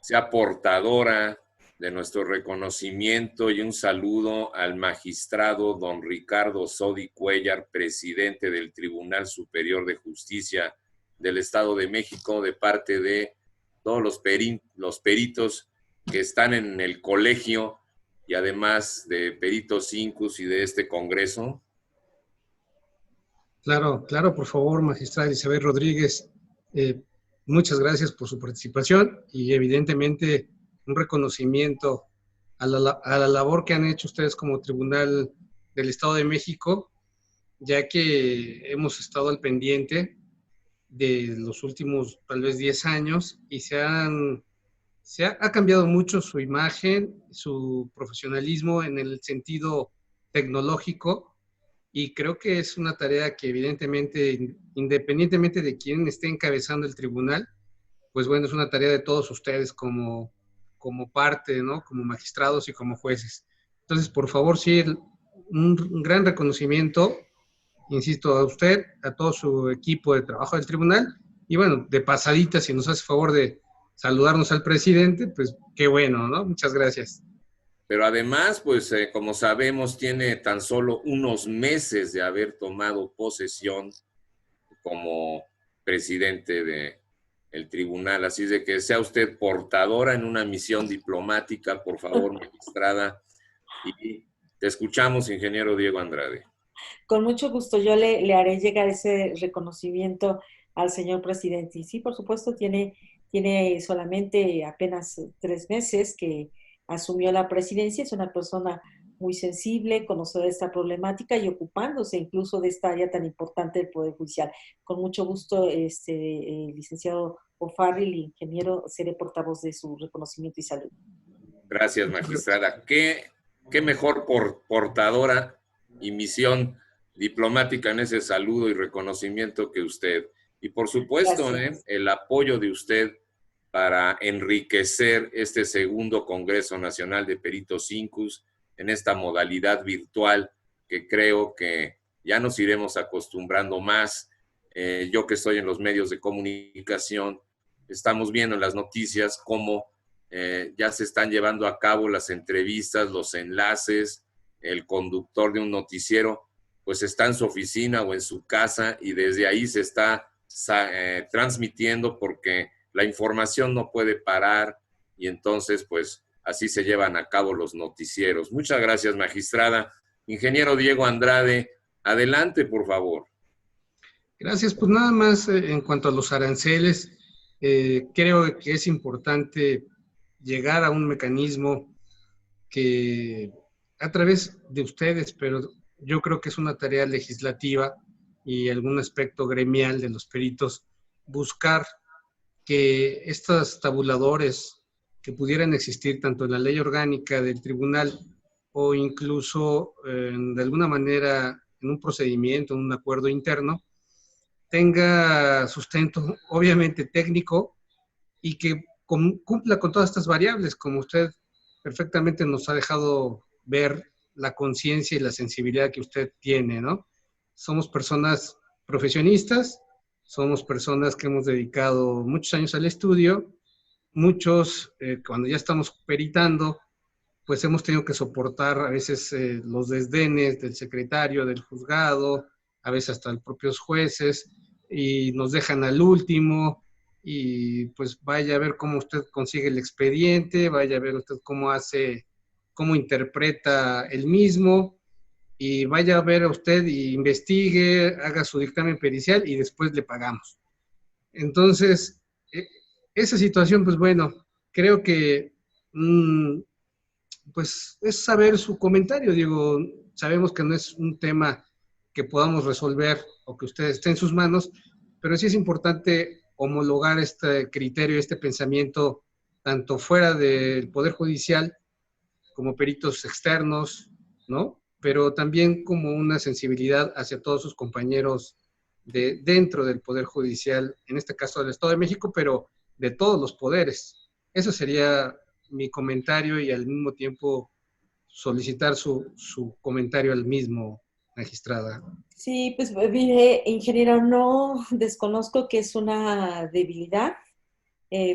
sea portadora de nuestro reconocimiento y un saludo al magistrado don Ricardo Sodi Cuellar, presidente del Tribunal Superior de Justicia del Estado de México, de parte de todos los peritos que están en el colegio y además de peritos incus y de este congreso? Claro, claro, por favor, magistrada Elizabeth Rodríguez, muchas gracias por su participación y evidentemente un reconocimiento a la labor que han hecho ustedes como Tribunal del Estado de México, ya que hemos estado al pendiente de los últimos tal vez 10 años y ha cambiado mucho su imagen, su profesionalismo en el sentido tecnológico, y creo que es una tarea que evidentemente, independientemente de quién esté encabezando el tribunal, pues bueno, es una tarea de todos ustedes como parte, ¿no? Como magistrados y como jueces. Entonces, por favor, sí, un gran reconocimiento, insisto, a usted, a todo su equipo de trabajo del tribunal, y bueno, de pasadita, si nos hace favor de saludarnos al presidente, pues qué bueno, ¿no? Muchas gracias. Pero además, pues como sabemos, tiene tan solo unos meses de haber tomado posesión como presidente del tribunal. Así de que sea usted portadora en una misión diplomática, por favor, magistrada. Y te escuchamos, ingeniero Diego Andrade. Con mucho gusto, yo le haré llegar ese reconocimiento al señor presidente. Y sí, por supuesto, tiene solamente apenas 3 meses que asumió la presidencia. Es una persona muy sensible, conocedor de esta problemática y ocupándose incluso de esta área tan importante del Poder Judicial. Con mucho gusto, licenciado O'Farrill, ingeniero, seré portavoz de su reconocimiento y salud. Gracias, magistrada. ¿Qué mejor portadora y misión diplomática en ese saludo y reconocimiento que usted? Y por supuesto, el apoyo de usted para enriquecer este segundo Congreso Nacional de Peritos Incus en esta modalidad virtual que creo que ya nos iremos acostumbrando más. Yo que estoy en los medios de comunicación, estamos viendo en las noticias cómo ya se están llevando a cabo las entrevistas, los enlaces, el conductor de un noticiero pues está en su oficina o en su casa y desde ahí se está transmitiendo porque la información no puede parar y entonces pues así se llevan a cabo los noticieros. Muchas gracias, magistrada. Ingeniero Diego Andrade, adelante, por favor. Gracias. Pues nada más en cuanto a los aranceles, creo que es importante llegar a un mecanismo que a través de ustedes, pero yo creo que es una tarea legislativa y algún aspecto gremial de los peritos, buscar que estos tabuladores que pudieran existir tanto en la ley orgánica del tribunal o incluso de alguna manera en un procedimiento, en un acuerdo interno, tenga sustento obviamente técnico y que cumpla con todas estas variables, como usted perfectamente nos ha dejado ver la conciencia y la sensibilidad que usted tiene, ¿no? Somos personas profesionistas, somos personas que hemos dedicado muchos años al estudio, muchos cuando ya estamos peritando, pues hemos tenido que soportar a veces los desdenes del secretario, del juzgado, a veces hasta los propios jueces, y nos dejan al último, y pues vaya a ver cómo usted consigue el expediente, vaya a ver usted cómo interpreta el mismo, y vaya a ver a usted y investigue, haga su dictamen pericial y después le pagamos. Entonces, esa situación, pues bueno, creo que pues es saber su comentario. Digo, sabemos que no es un tema que podamos resolver o que usted esté en sus manos, pero sí es importante homologar este criterio, este pensamiento, tanto fuera del Poder Judicial como peritos externos, ¿no? Pero también como una sensibilidad hacia todos sus compañeros dentro del Poder Judicial, en este caso del Estado de México, pero de todos los poderes. Eso sería mi comentario y al mismo tiempo solicitar su comentario al mismo, magistrada. Sí, pues mire, ingeniero, no desconozco que es una debilidad.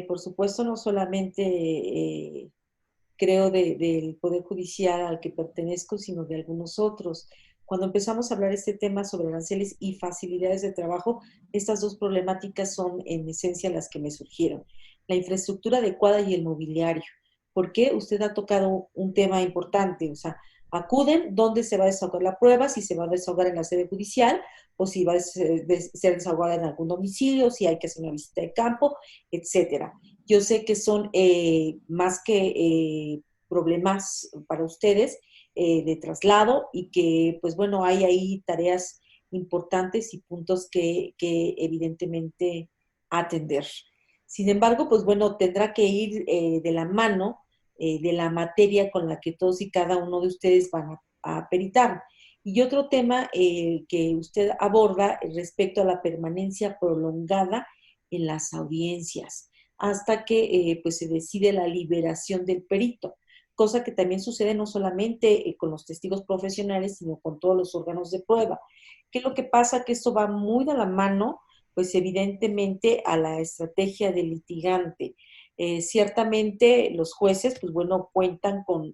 Por supuesto, no solamente creo del Poder Judicial al que pertenezco, sino de algunos otros. Cuando empezamos a hablar de este tema sobre aranceles y facilidades de trabajo, estas dos problemáticas son en esencia las que me surgieron. La infraestructura adecuada y el mobiliario. ¿Por qué? Usted ha tocado un tema importante, o sea, acuden dónde se va a desahogar la prueba, si se va a desahogar en la sede judicial o si va a ser desahogada en algún domicilio, si hay que hacer una visita de campo, etcétera. Yo sé que son más que problemas para ustedes de traslado y que, pues bueno, hay ahí tareas importantes y puntos que evidentemente atender. Sin embargo, pues bueno, tendrá que ir de la mano de la materia con la que todos y cada uno de ustedes van a peritar. Y otro tema que usted aborda respecto a la permanencia prolongada en las audiencias, hasta que pues se decide la liberación del perito, cosa que también sucede no solamente con los testigos profesionales, sino con todos los órganos de prueba. ¿Qué es lo que pasa? Que esto va muy de la mano, pues evidentemente, a la estrategia del litigante. Ciertamente los jueces, pues bueno, cuentan con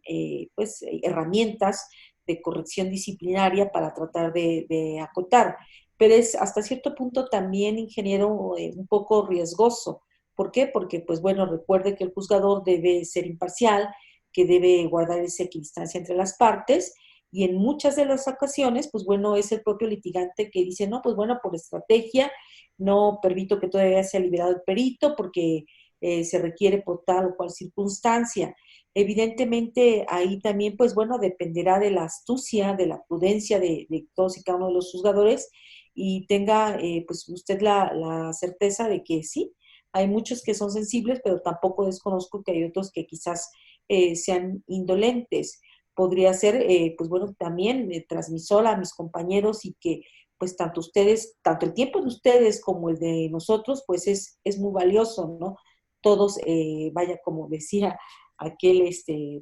pues herramientas de corrección disciplinaria para tratar de acotar, pero es hasta cierto punto también, ingeniero, un poco riesgoso. ¿Por qué? Porque, pues bueno, recuerde que el juzgador debe ser imparcial, que debe guardar esa equidistancia entre las partes, y en muchas de las ocasiones, pues bueno, es el propio litigante que dice, no, pues bueno, por estrategia, no permito que todavía sea liberado el perito, porque se requiere por tal o cual circunstancia. Evidentemente, ahí también, pues bueno, dependerá de la astucia, de la prudencia de todos y cada uno de los juzgadores y tenga, pues usted la certeza de que sí, hay muchos que son sensibles, pero tampoco desconozco que hay otros que quizás sean indolentes. Podría ser, pues bueno, también transmisor a mis compañeros y que pues tanto ustedes, tanto el tiempo de ustedes como el de nosotros, pues es muy valioso, ¿no? Todos, vaya, como decía aquel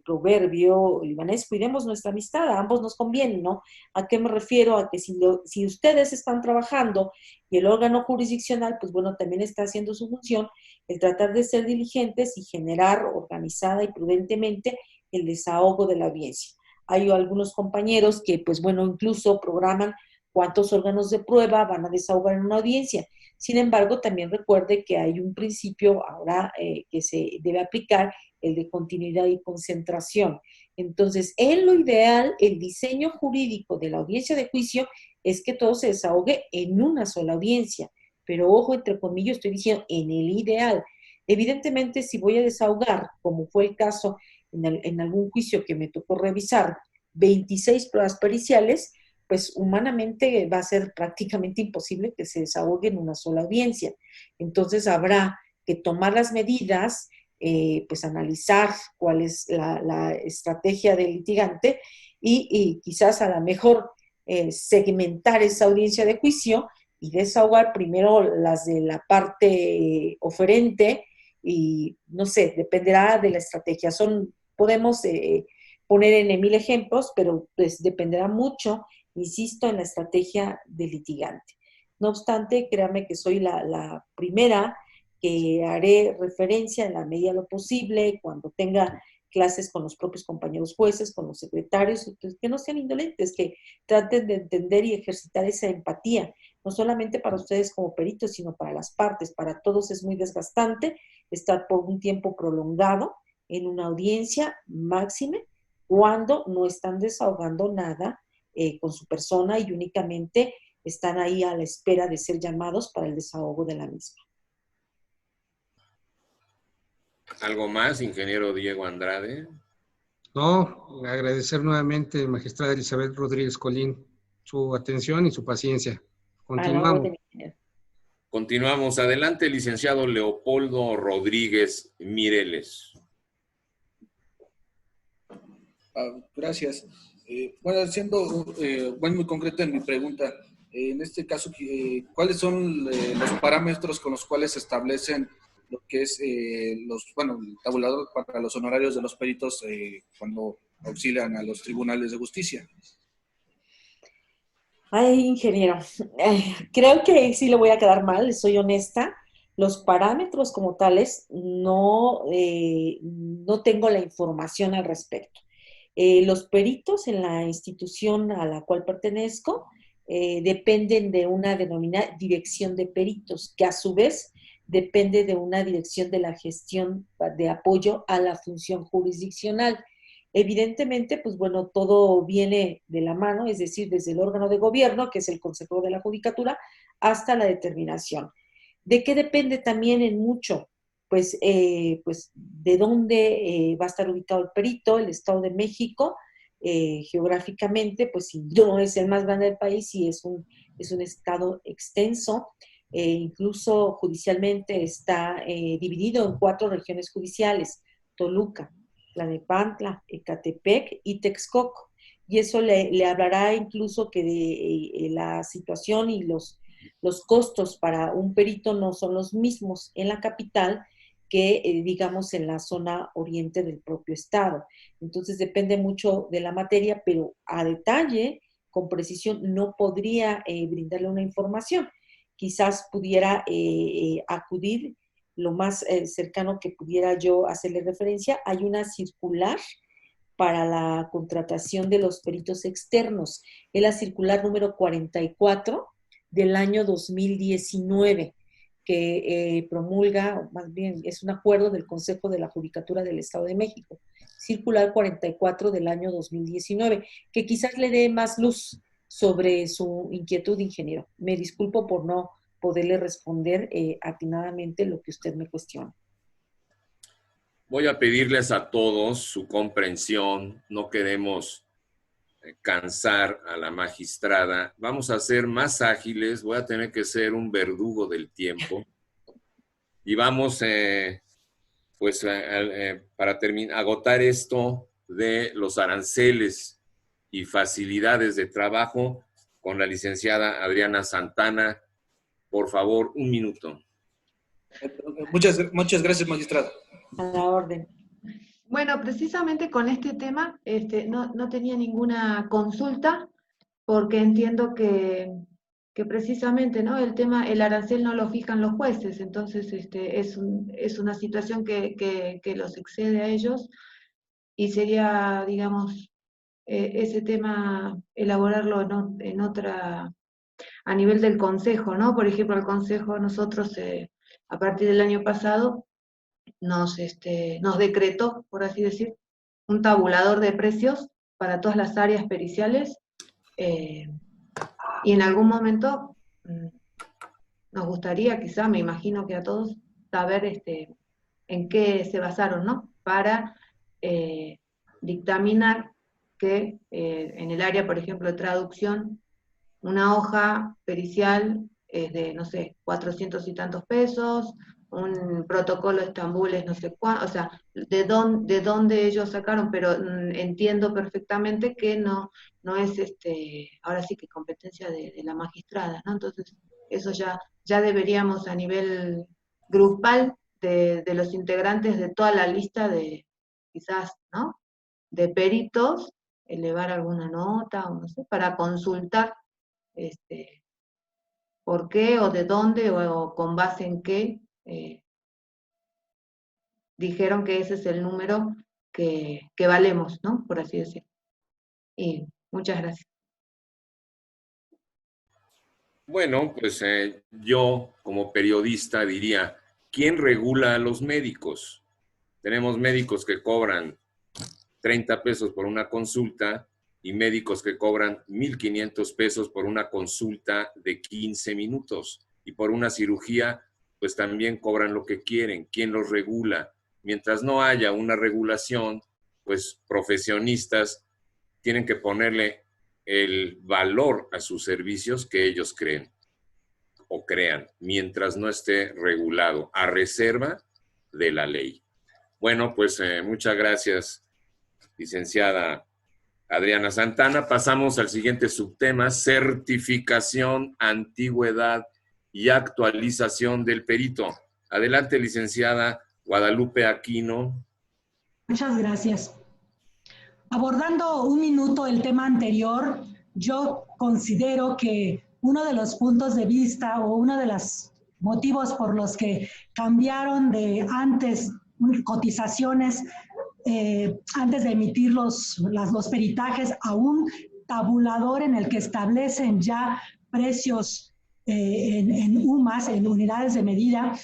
proverbio libanés, cuidemos nuestra amistad, a ambos nos conviene, ¿no? ¿A qué me refiero? A que si ustedes están trabajando y el órgano jurisdiccional, pues bueno, también está haciendo su función, el tratar de ser diligentes y generar organizada y prudentemente el desahogo de la audiencia. Hay algunos compañeros que, pues bueno, incluso programan cuántos órganos de prueba van a desahogar en una audiencia. Sin embargo, también recuerde que hay un principio ahora que se debe aplicar, el de continuidad y concentración. Entonces, en lo ideal, el diseño jurídico de la audiencia de juicio es que todo se desahogue en una sola audiencia. Pero ojo, entre comillas, estoy diciendo en el ideal. Evidentemente, si voy a desahogar, como fue el caso en algún juicio que me tocó revisar, 26 pruebas periciales, pues humanamente va a ser prácticamente imposible que se desahogue en una sola audiencia. Entonces habrá que tomar las medidas, pues analizar cuál es la estrategia del litigante y quizás a lo mejor segmentar esa audiencia de juicio y desahogar primero las de la parte oferente y no sé, dependerá de la estrategia. Podemos poner en 1000 ejemplos, pero pues dependerá mucho, insisto, en la estrategia del litigante. No obstante, créame que soy la primera que haré referencia en la medida de lo posible cuando tenga clases con los propios compañeros jueces, con los secretarios, que no sean indolentes, que traten de entender y ejercitar esa empatía, no solamente para ustedes como peritos, sino para las partes. Para todos es muy desgastante estar por un tiempo prolongado en una audiencia máxime cuando no están desahogando nada con su persona y únicamente están ahí a la espera de ser llamados para el desahogo de la misma. ¿Algo más, ingeniero Diego Andrade? No, agradecer nuevamente, magistrada Elizabeth Rodríguez Colín, su atención y su paciencia. Continuamos. Continuamos. Adelante, licenciado Leopoldo Rodríguez Mireles. Gracias. Bueno, siendo muy concreto en mi pregunta, en este caso, ¿cuáles son los parámetros con los cuales se establecen lo que es el tabulador para los honorarios de los peritos cuando auxilian a los tribunales de justicia? Ay, ingeniero, creo que sí le voy a quedar mal, soy honesta. Los parámetros como tales no tengo la información al respecto. Los peritos en la institución a la cual pertenezco dependen de una denominada dirección de peritos, que a su vez depende de una dirección de la gestión de apoyo a la función jurisdiccional. Evidentemente, pues bueno, todo viene de la mano, es decir, desde el órgano de gobierno, que es el Consejo de la Judicatura, hasta la determinación. ¿De qué depende también en mucho? Pues de dónde va a estar ubicado el perito, el Estado de México, geográficamente, pues si no es el más grande del país y es un estado extenso, incluso judicialmente está dividido en 4 regiones judiciales: Toluca, Tlalnepantla, Ecatepec y Texcoco. Y eso le hablará incluso que de la situación y los costos para un perito no son los mismos en la capital que, digamos, en la zona oriente del propio estado. Entonces depende mucho de la materia, pero a detalle, con precisión, no podría brindarle una información. Quizás pudiera acudir lo más cercano que pudiera yo hacerle referencia. Hay una circular para la contratación de los peritos externos. Es la circular número 44 del año 2019, que promulga, más bien es un acuerdo del Consejo de la Judicatura del Estado de México. Circular 44 del año 2019, que quizás le dé más luz sobre su inquietud, ingeniero. Me disculpo por no poderle responder atinadamente lo que usted me cuestiona. Voy a pedirles a todos su comprensión. No queremos cansar a la magistrada. Vamos a ser más ágiles. Voy a tener que ser un verdugo del tiempo. Y vamos, para agotar esto de los aranceles y facilidades de trabajo con la licenciada Adriana Santana. Por favor, 1 minuto. Muchas gracias, magistrada. A la orden. Bueno, precisamente con este tema no tenía ninguna consulta, porque entiendo que precisamente, ¿no?, el arancel no lo fijan los jueces, entonces es una situación que los excede a ellos, y sería, digamos, ese tema elaborarlo en otra, a nivel del Consejo, ¿no? Por ejemplo, el Consejo, nosotros a partir del año pasado nos decretó, por así decir, un tabulador de precios para todas las áreas periciales, y en algún momento nos gustaría, quizá, me imagino que a todos, saber en qué se basaron, ¿no?, para dictaminar que en el área, por ejemplo, de traducción, una hoja pericial es de, no sé, 400 y tantos pesos, un protocolo de Estambul es no sé cuánto, o sea, de dónde ellos sacaron, pero entiendo perfectamente que no es, ahora sí que competencia de la magistrada, ¿no? Entonces, eso ya deberíamos a nivel grupal de los integrantes de toda la lista de, quizás, ¿no?, de peritos, elevar alguna nota, o no sé, para consultar por qué, o de dónde, o con base en qué dijeron que ese es el número que valemos, ¿no?, por así decirlo. Y muchas gracias. Bueno, pues yo como periodista diría, ¿quién regula a los médicos? Tenemos médicos que cobran 30 pesos por una consulta y médicos que cobran 1,500 pesos por una consulta de 15 minutos. Y por una cirugía, pues también cobran lo que quieren. ¿Quién los regula? Mientras no haya una regulación, pues profesionistas tienen que ponerle el valor a sus servicios que ellos creen o crean, mientras no esté regulado, a reserva de la ley. Bueno, pues muchas gracias, licenciada Adriana Santana. Pasamos al siguiente subtema: certificación, antigüedad y actualización del perito. Adelante, licenciada Guadalupe Aquino. Muchas gracias. Abordando 1 minuto el tema anterior, yo considero que uno de los puntos de vista o uno de los motivos por los que cambiaron de antes cotizaciones antes de emitir los peritajes a un tabulador en el que establecen ya precios en UMAS, en unidades de medida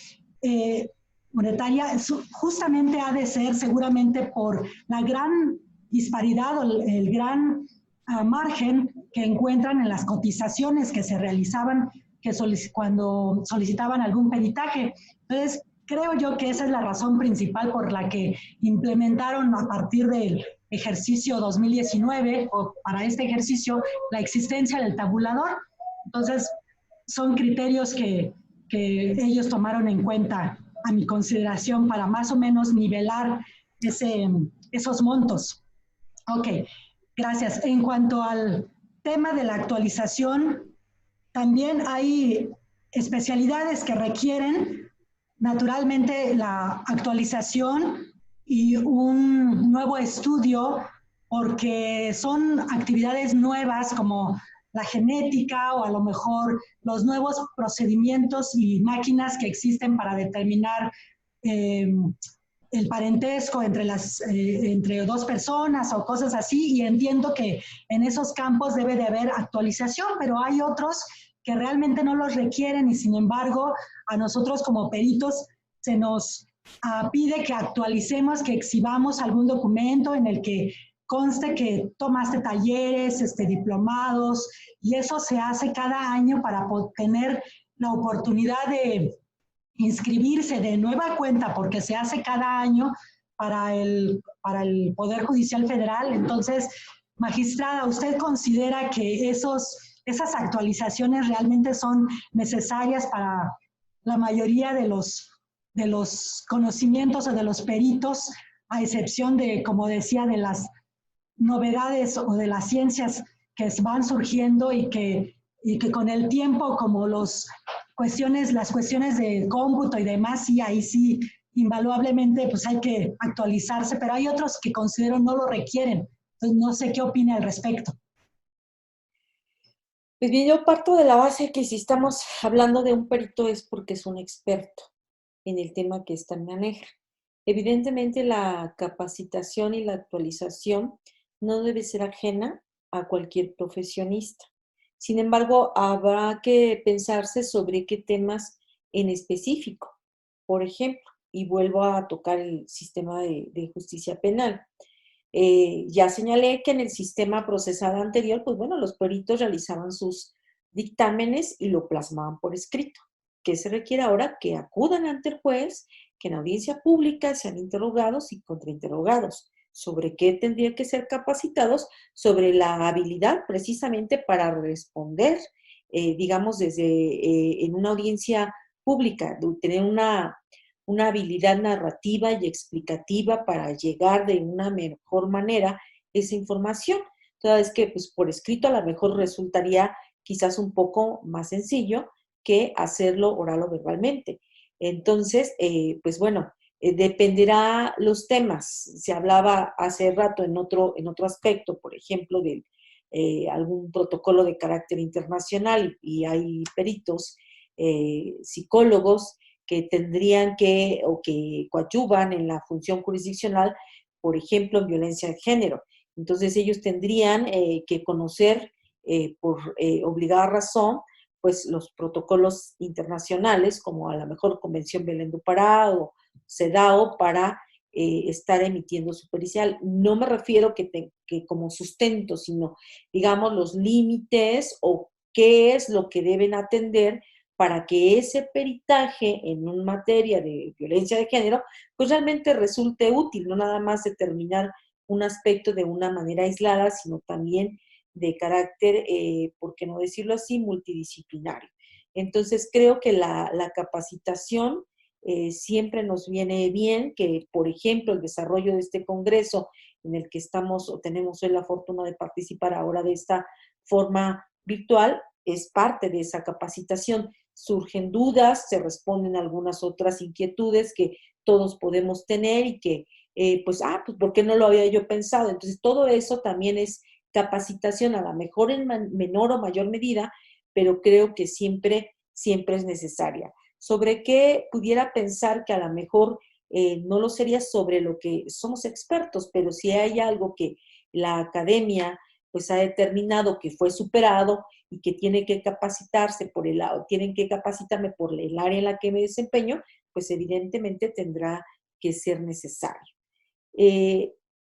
monetaria, justamente ha de ser seguramente por la gran disparidad o el gran margen que encuentran en las cotizaciones que se realizaban cuando solicitaban algún peritaje. Entonces, creo yo que esa es la razón principal por la que implementaron a partir del ejercicio 2019, o para este ejercicio, la existencia del tabulador. Entonces, son criterios que ellos tomaron en cuenta a mi consideración para más o menos nivelar esos montos. Ok, gracias. En cuanto al tema de la actualización, también hay especialidades que requieren naturalmente la actualización y un nuevo estudio, porque son actividades nuevas como la genética o a lo mejor los nuevos procedimientos y máquinas que existen para determinar el parentesco entre dos personas o cosas así, y entiendo que en esos campos debe de haber actualización, pero hay otros que realmente no los requieren y sin embargo a nosotros como peritos se nos pide que actualicemos, que exhibamos algún documento en el que conste que tomaste talleres, diplomados, y eso se hace cada año para tener la oportunidad de inscribirse de nueva cuenta, porque se hace cada año, para el Poder Judicial Federal. Entonces, magistrada, ¿usted considera que esas actualizaciones realmente son necesarias para la mayoría de los conocimientos o de los peritos, a excepción de, como decía, de las novedades o de las ciencias que van surgiendo y que con el tiempo, como las cuestiones de cómputo y demás, sí, ahí sí, invaluablemente, pues hay que actualizarse, pero hay otros que considero no lo requieren. Entonces, no sé qué opina al respecto. Pues bien, yo parto de la base que si estamos hablando de un perito es porque es un experto en el tema que ésta maneja. Evidentemente, la capacitación y la actualización no debe ser ajena a cualquier profesionista. Sin embargo, habrá que pensarse sobre qué temas en específico. Por ejemplo, y vuelvo a tocar el sistema de justicia penal. Ya señalé que en el sistema procesal anterior, pues bueno, los peritos realizaban sus dictámenes y lo plasmaban por escrito. ¿Qué se requiere ahora? Que acudan ante el juez, que en audiencia pública sean interrogados y contrainterrogados. ¿Sobre qué tendrían que ser capacitados? Sobre la habilidad precisamente para responder, digamos, en una audiencia pública, de tener una habilidad narrativa y explicativa para llegar de una mejor manera a esa información. Toda vez que pues, por escrito a lo mejor resultaría quizás un poco más sencillo que hacerlo oral o verbalmente. Entonces, pues bueno, dependerá los temas. Se hablaba hace rato en otro aspecto, por ejemplo, de algún protocolo de carácter internacional y hay peritos, psicólogos que tendrían que o que coadyuvan en la función jurisdiccional, por ejemplo, en violencia de género. Entonces ellos tendrían que conocer por obligada razón pues los protocolos internacionales, como a lo mejor Convención Belén do Pará o CEDAW, para estar emitiendo su pericial. No me refiero que como sustento, sino, digamos, los límites o qué es lo que deben atender para que ese peritaje en una materia de violencia de género, pues realmente resulte útil, no nada más determinar un aspecto de una manera aislada, sino también de carácter, por qué no decirlo así, multidisciplinario. Entonces, creo que la capacitación siempre nos viene bien, que, por ejemplo, el desarrollo de este congreso en el que estamos o tenemos hoy la fortuna de participar ahora de esta forma virtual, es parte de esa capacitación. Surgen dudas, se responden algunas otras inquietudes que todos podemos tener y que, pues, ¿por qué no lo había yo pensado? Entonces, todo eso también es capacitación, a lo mejor en menor o mayor medida, pero creo que siempre es necesaria. ¿Sobre qué pudiera pensar que a lo mejor no lo sería sobre lo que somos expertos, pero si hay algo que la academia pues ha determinado que fue superado y que tiene que capacitarse tienen que capacitarme por el área en la que me desempeño, pues evidentemente tendrá que ser necesario.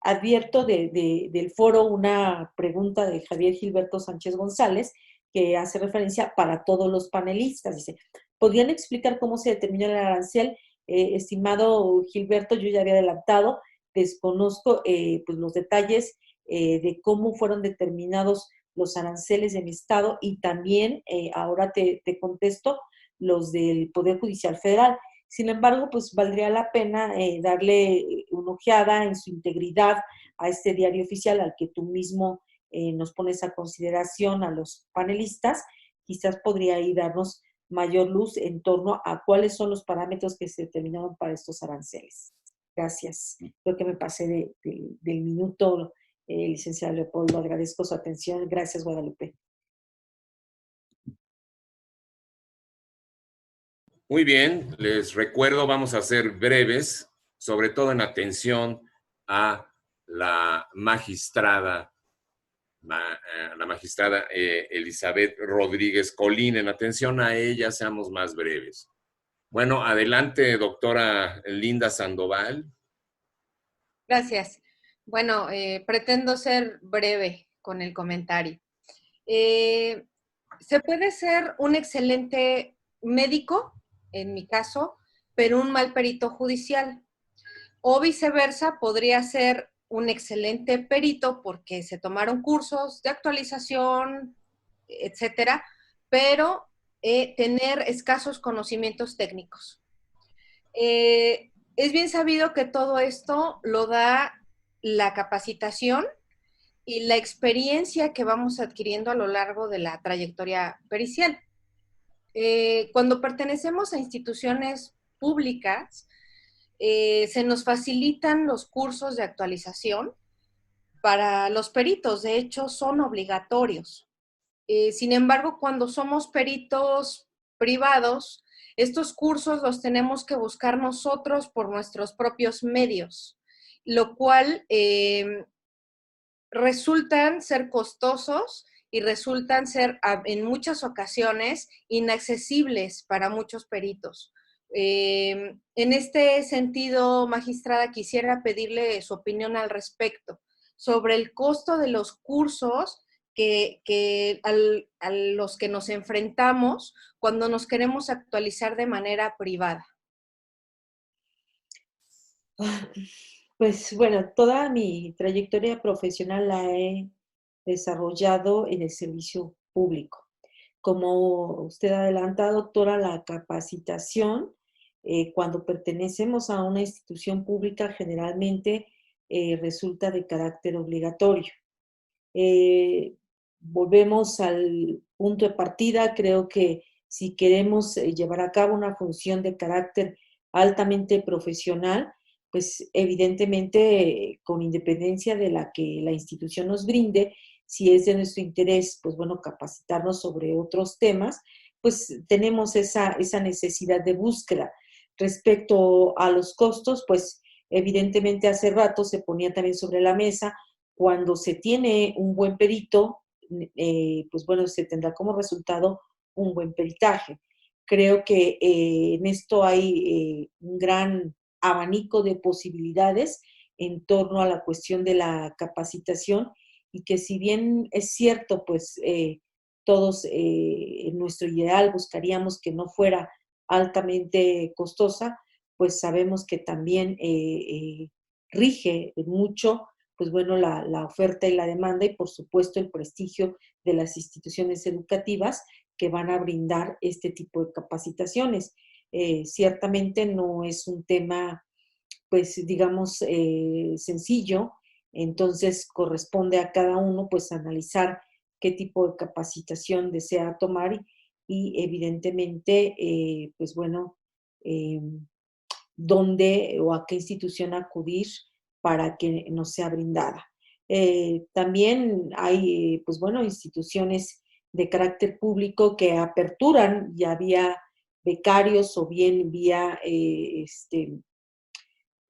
Advierto del foro una pregunta de Javier Gilberto Sánchez González que hace referencia para todos los panelistas. Dice, ¿podrían explicar cómo se determinó el arancel? Estimado Gilberto, yo ya había adelantado, desconozco pues los detalles de cómo fueron determinados los aranceles de mi estado y también ahora te contesto los del Poder Judicial Federal. Sin embargo, pues valdría la pena darle una ojeada en su integridad a este diario oficial al que tú mismo nos pones a consideración a los panelistas. Quizás podría ahí darnos mayor luz en torno a cuáles son los parámetros que se determinaron para estos aranceles. Gracias. Creo que me pasé del minuto, licenciado Leopoldo. Agradezco su atención. Gracias, Guadalupe. Muy bien, les recuerdo, vamos a ser breves, sobre todo en atención a la magistrada Elizabeth Rodríguez Colín. En atención a ella, seamos más breves. Bueno, adelante, doctora Linda Sandoval. Gracias. Bueno, pretendo ser breve con el comentario. Se puede ser un excelente médico, en mi caso, pero un mal perito judicial. O viceversa, podría ser un excelente perito porque se tomaron cursos de actualización, etcétera, pero tener escasos conocimientos técnicos. Es bien sabido que todo esto lo da la capacitación y la experiencia que vamos adquiriendo a lo largo de la trayectoria pericial. Cuando pertenecemos a instituciones públicas, se nos facilitan los cursos de actualización para los peritos, de hecho son obligatorios. Sin embargo, cuando somos peritos privados, estos cursos los tenemos que buscar nosotros por nuestros propios medios, lo cual resultan ser costosos y resultan ser en muchas ocasiones inaccesibles para muchos peritos. En este sentido, magistrada, quisiera pedirle su opinión al respecto sobre el costo de los cursos a los que nos enfrentamos cuando nos queremos actualizar de manera privada. Pues bueno, toda mi trayectoria profesional la he desarrollado en el servicio público. Como usted adelanta, doctora, la capacitación, cuando pertenecemos a una institución pública, generalmente resulta de carácter obligatorio. Volvemos al punto de partida. Creo que si queremos llevar a cabo una función de carácter altamente profesional, pues evidentemente con independencia de la que la institución nos brinde, si es de nuestro interés, pues bueno, capacitarnos sobre otros temas, pues tenemos esa necesidad de búsqueda. Respecto a los costos, pues evidentemente hace rato se ponía también sobre la mesa, cuando se tiene un buen perito, pues bueno, se tendrá como resultado un buen peritaje. Creo que en esto hay un gran abanico de posibilidades en torno a la cuestión de la capacitación, y que si bien es cierto, pues todos en nuestro ideal buscaríamos que no fuera altamente costosa, pues sabemos que también rige mucho, pues bueno, la oferta y la demanda, y por supuesto el prestigio de las instituciones educativas que van a brindar este tipo de capacitaciones. Ciertamente no es un tema, pues digamos, sencillo, entonces corresponde a cada uno pues analizar qué tipo de capacitación desea tomar y evidentemente, pues bueno, dónde o a qué institución acudir para que nos sea brindada. También hay, pues bueno, instituciones de carácter público que aperturan ya vía becarios o bien vía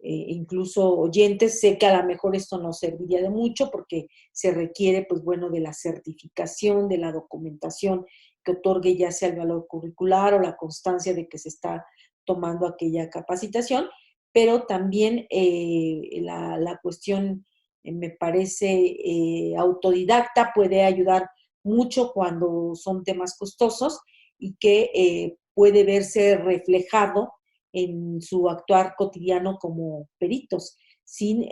incluso oyentes. Sé que a lo mejor esto no serviría de mucho porque se requiere, pues bueno, de la certificación, de la documentación que otorgue ya sea el valor curricular o la constancia de que se está tomando aquella capacitación, pero también la cuestión, me parece, autodidacta puede ayudar mucho cuando son temas costosos y que puede verse reflejado en su actuar cotidiano como peritos, sin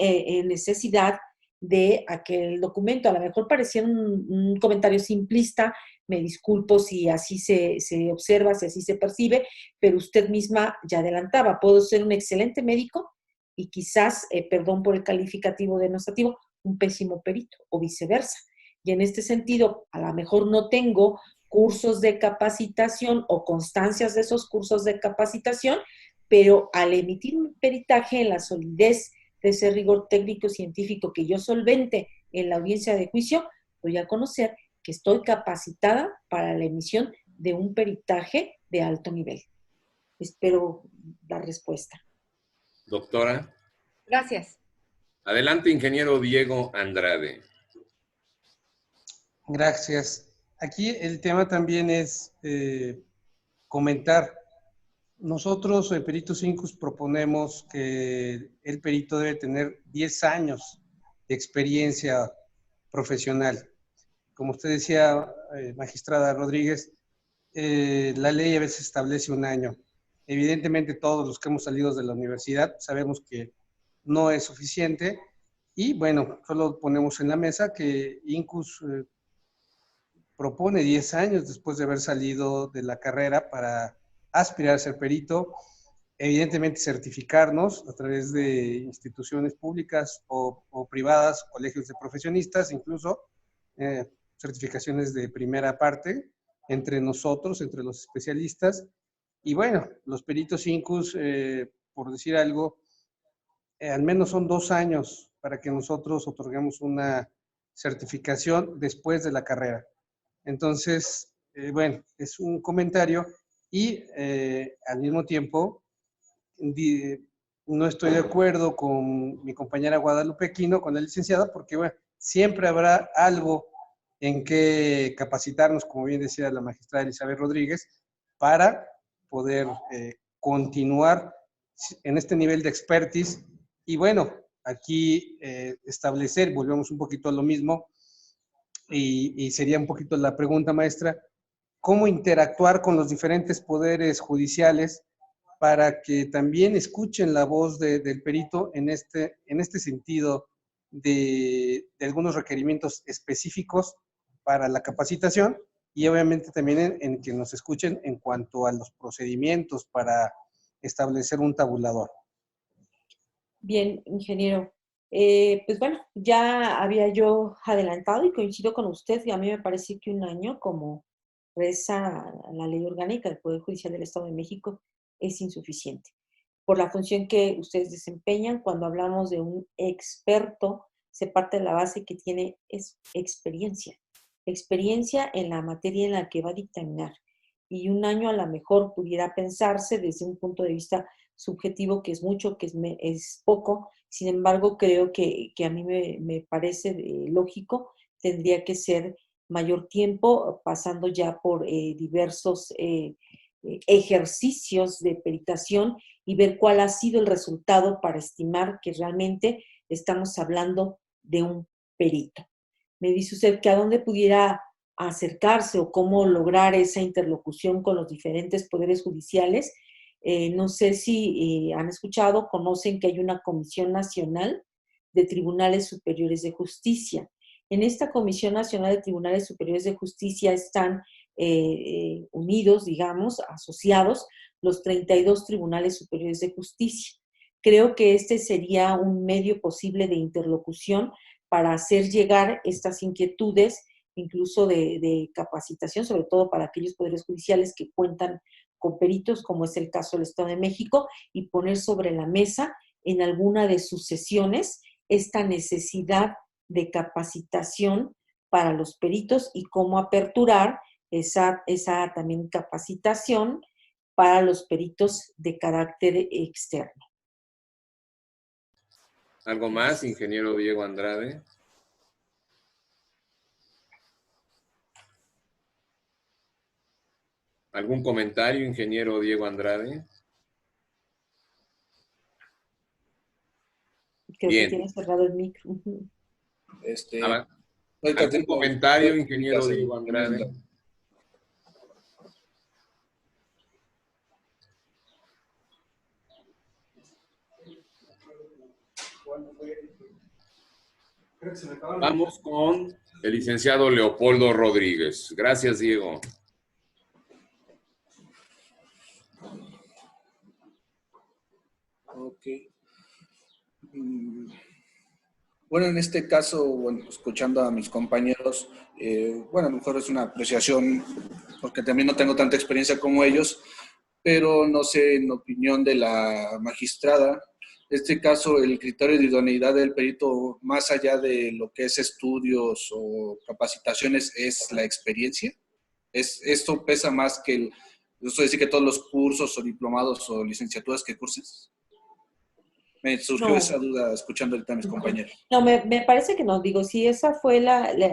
necesidad de aquel documento. A lo mejor parecía un comentario simplista, me disculpo si así se observa, si así se percibe, pero usted misma ya adelantaba, puedo ser un excelente médico y quizás, perdón por el calificativo denostativo, un pésimo perito o viceversa. Y en este sentido, a lo mejor no tengo cursos de capacitación o constancias de esos cursos de capacitación, pero al emitir un peritaje en la solidez de ese rigor técnico científico que yo solvente en la audiencia de juicio, doy a conocer que estoy capacitada para la emisión de un peritaje de alto nivel. Espero dar respuesta. Doctora. Gracias. Adelante, ingeniero Diego Andrade. Gracias. Aquí el tema también es comentar. Nosotros, Peritos Incus, proponemos que el perito debe tener 10 años de experiencia profesional. Como usted decía, magistrada Rodríguez, la ley a veces establece un año. Evidentemente todos los que hemos salido de la universidad sabemos que no es suficiente. Y bueno, solo ponemos en la mesa que Incus propone 10 años después de haber salido de la carrera para aspirar a ser perito, evidentemente certificarnos a través de instituciones públicas o privadas, colegios de profesionistas, incluso certificaciones de primera parte entre nosotros, entre los especialistas. Y bueno, los peritos Incus, por decir algo, al menos son 2 años para que nosotros otorguemos una certificación después de la carrera. Entonces, bueno, es un comentario y al mismo tiempo no estoy de acuerdo con mi compañera Guadalupe Quino, con la licenciada, porque bueno, siempre habrá algo en que capacitarnos, como bien decía la magistrada Elizabeth Rodríguez, para poder continuar en este nivel de expertise. Y bueno, aquí establecer, volvemos un poquito a lo mismo, y sería un poquito la pregunta, maestra, ¿cómo interactuar con los diferentes poderes judiciales para que también escuchen la voz del perito en este sentido de algunos requerimientos específicos para la capacitación y obviamente también en que nos escuchen en cuanto a los procedimientos para establecer un tabulador? Bien, ingeniero. Pues bueno, ya había yo adelantado y coincido con usted, y a mí me parece que 1 año, como reza la Ley Orgánica del Poder Judicial del Estado de México, es insuficiente. Por la función que ustedes desempeñan, cuando hablamos de un experto, se parte de la base que tiene es experiencia. Experiencia en la materia en la que va a dictaminar. Y 1 año a lo mejor pudiera pensarse desde un punto de vista subjetivo, que es mucho, que es poco. Sin embargo, creo que a mí me parece lógico, tendría que ser mayor tiempo, pasando ya por diversos ejercicios de peritación y ver cuál ha sido el resultado para estimar que realmente estamos hablando de un perito. Me dice usted que a dónde pudiera acercarse o cómo lograr esa interlocución con los diferentes poderes judiciales. No sé si han escuchado, conocen que hay una Comisión Nacional de Tribunales Superiores de Justicia. En esta Comisión Nacional de Tribunales Superiores de Justicia están unidos, digamos, asociados, los 32 Tribunales Superiores de Justicia. Creo que este sería un medio posible de interlocución para hacer llegar estas inquietudes, incluso de capacitación, sobre todo para aquellos poderes judiciales que cuentan con peritos, como es el caso del Estado de México, y poner sobre la mesa en alguna de sus sesiones esta necesidad de capacitación para los peritos y cómo aperturar esa también capacitación para los peritos de carácter externo. ¿Algo más, ingeniero Diego Andrade? ¿Algún comentario, ingeniero Diego Andrade? Creo Bien. que tiene cerrado el micro. ¿Algún comentario, ingeniero Diego Andrade? Vamos con el licenciado Leopoldo Rodríguez. Gracias, Diego. Ok. Bueno, en este caso, bueno, escuchando a mis compañeros, bueno, a lo mejor es una apreciación, porque también no tengo tanta experiencia como ellos, pero no sé, en opinión de la magistrada, en este caso, el criterio de idoneidad del perito, más allá de lo que es estudios o capacitaciones, es la experiencia. ¿Esto pesa más que eso decir que todos los cursos o diplomados o licenciaturas que curses? Me surgió esa duda escuchando ahorita a mis compañeros. No, me parece que no. Digo, si esa fue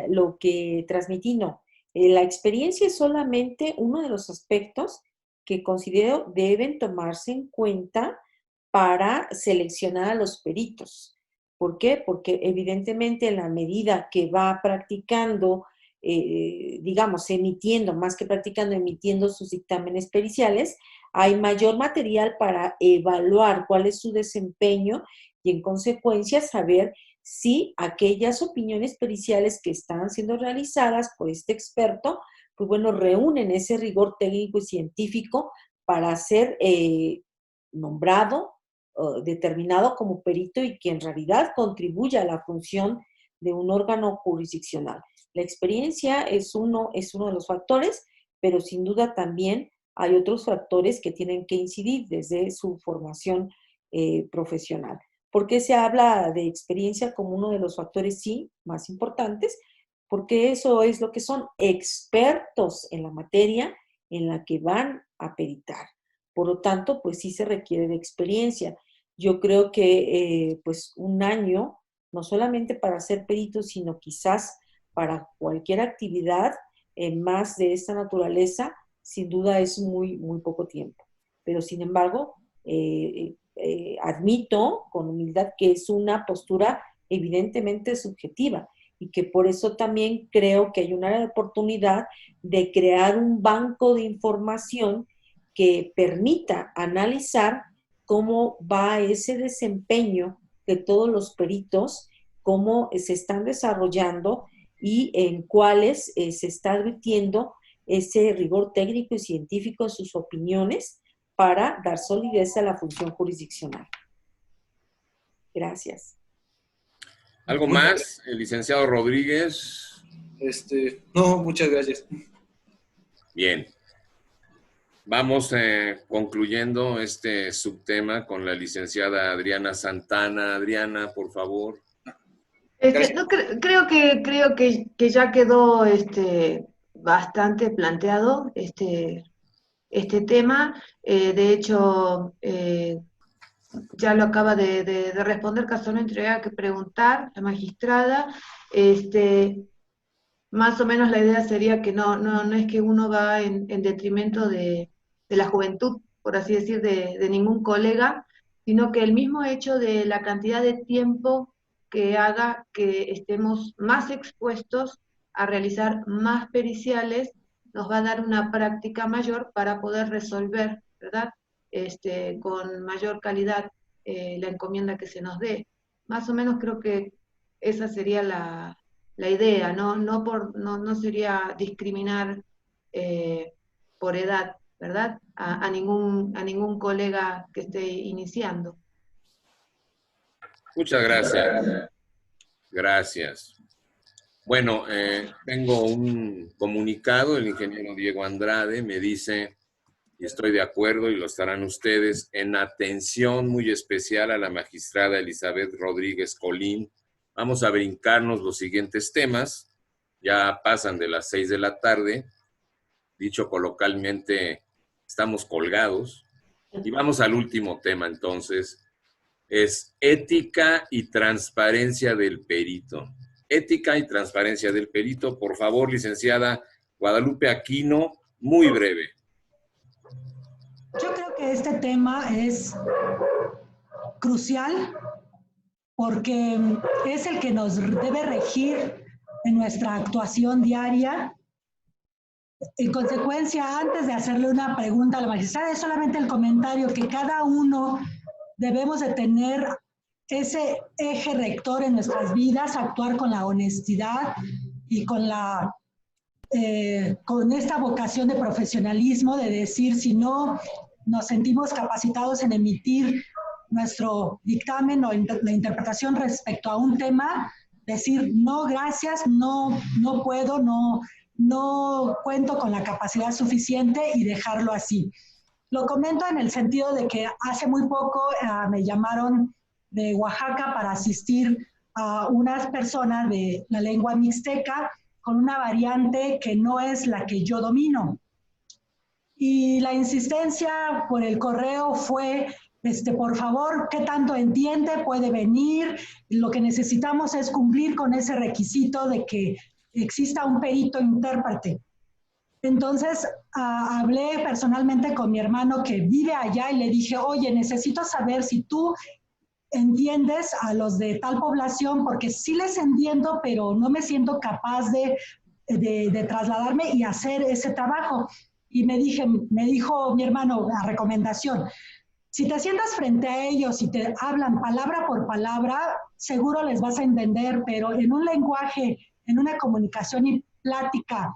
lo que transmití, no. La experiencia es solamente uno de los aspectos que considero deben tomarse en cuenta para seleccionar a los peritos. ¿Por qué? Porque evidentemente en la medida que va practicando, digamos, emitiendo, más que practicando, emitiendo sus dictámenes periciales, hay mayor material para evaluar cuál es su desempeño y en consecuencia saber si aquellas opiniones periciales que están siendo realizadas por este experto, pues bueno, reúnen ese rigor técnico y científico para ser nombrado, determinado como perito y que en realidad contribuya a la función de un órgano jurisdiccional. La experiencia es uno de los factores, pero sin duda también hay otros factores que tienen que incidir desde su formación profesional. ¿Por qué se habla de experiencia como uno de los factores, sí, más importantes? Porque eso es lo que son expertos en la materia en la que van a peritar. Por lo tanto, pues sí se requiere de experiencia. Yo creo que pues un año, no solamente para ser perito, sino quizás para cualquier actividad más de esta naturaleza, sin duda es muy, muy poco tiempo. Pero sin embargo, admito con humildad que es una postura evidentemente subjetiva y que por eso también creo que hay una área de oportunidad de crear un banco de información que permita analizar cómo va ese desempeño de todos los peritos, cómo se están desarrollando y en cuáles se está advirtiendo ese rigor técnico y científico en sus opiniones para dar solidez a la función jurisdiccional. Gracias. ¿Algo más, el licenciado Rodríguez? No, muchas gracias. Bien. Vamos concluyendo este subtema con la licenciada Adriana Santana. Adriana, por favor. No, creo que ya quedó bastante planteado este tema. De hecho, ya lo acaba de responder, casualmente le había que preguntar la magistrada. Más o menos la idea sería que no es que uno va en detrimento de la juventud, por así decir, de ningún colega, sino que el mismo hecho de la cantidad de tiempo que haga que estemos más expuestos a realizar más periciales nos va a dar una práctica mayor para poder resolver, ¿verdad? Con mayor calidad la encomienda que se nos dé. Más o menos creo que esa sería la idea, no sería discriminar por edad, ¿verdad? A ningún colega que esté iniciando. Muchas gracias. Gracias. Bueno, tengo un comunicado, el ingeniero Diego Andrade me dice, y estoy de acuerdo y lo estarán ustedes, en atención muy especial a la magistrada Elizabeth Rodríguez Colín, vamos a brincarnos los siguientes temas, ya pasan de las 6 de la tarde, dicho coloquialmente, estamos colgados, y vamos al último tema entonces, es ética y transparencia del perito. Ética y transparencia del perito. Por favor, licenciada Guadalupe Aquino, muy breve. Yo creo que este tema es crucial porque es el que nos debe regir en nuestra actuación diaria. En consecuencia, antes de hacerle una pregunta a la magistrada, es solamente el comentario que cada uno debemos de tener ese eje rector en nuestras vidas, actuar con la honestidad y con esta vocación de profesionalismo, de decir, si no nos sentimos capacitados en emitir nuestro dictamen o la interpretación respecto a un tema, decir, no, gracias, no puedo, no cuento con la capacidad suficiente y dejarlo así. Lo comento en el sentido de que hace muy poco me llamaron de Oaxaca para asistir a unas personas de la lengua mixteca con una variante que no es la que yo domino. Y la insistencia por el correo fue, por favor, ¿qué tanto entiende? ¿Puede venir? Lo que necesitamos es cumplir con ese requisito de que exista un perito intérprete. Entonces, hablé personalmente con mi hermano que vive allá y le dije, oye, necesito saber si tú entiendes a los de tal población, porque sí les entiendo, pero no me siento capaz de trasladarme y hacer ese trabajo. Y me dijo mi hermano, la recomendación, si te sientas frente a ellos y te hablan palabra por palabra, seguro les vas a entender, pero en un lenguaje, en una comunicación y plática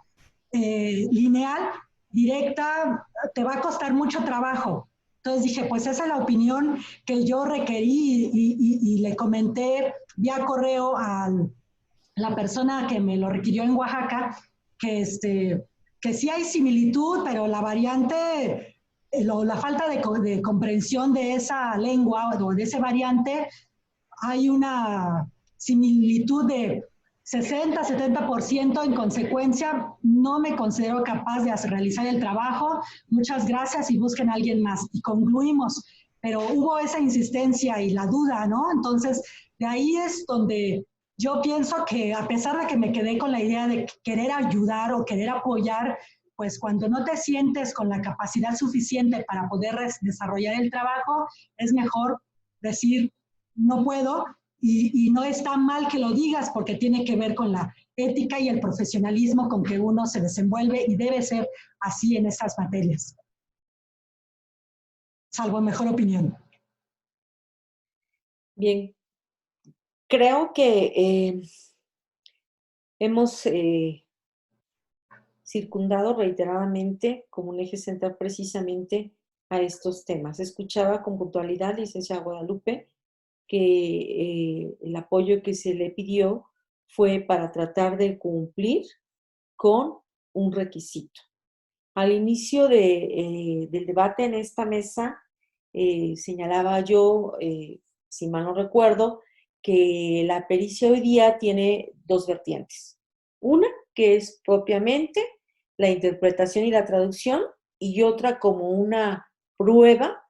lineal, directa, te va a costar mucho trabajo. Entonces dije, pues esa es la opinión que yo requerí y le comenté vía correo a la persona que me lo requirió en Oaxaca, que sí hay similitud, pero la variante, la falta de comprensión de esa lengua o de ese variante, hay una similitud de 60-70%. En consecuencia, no me considero capaz de realizar el trabajo. Muchas gracias y busquen a alguien más. Y concluimos. Pero hubo esa insistencia y la duda, ¿no? Entonces, de ahí es donde yo pienso que a pesar de que me quedé con la idea de querer ayudar o querer apoyar, pues cuando no te sientes con la capacidad suficiente para poder desarrollar el trabajo, es mejor decir, no puedo, y no está mal que lo digas porque tiene que ver con la ética y el profesionalismo con que uno se desenvuelve y debe ser así en estas materias. Salvo mejor opinión. Bien, creo que hemos circundado reiteradamente como un eje central precisamente a estos temas. Escuchaba con puntualidad, licenciada Guadalupe, que el apoyo que se le pidió fue para tratar de cumplir con un requisito. Al inicio del debate en esta mesa, señalaba yo, si mal no recuerdo, que la pericia hoy día tiene dos vertientes. Una, que es propiamente la interpretación y la traducción, y otra como una prueba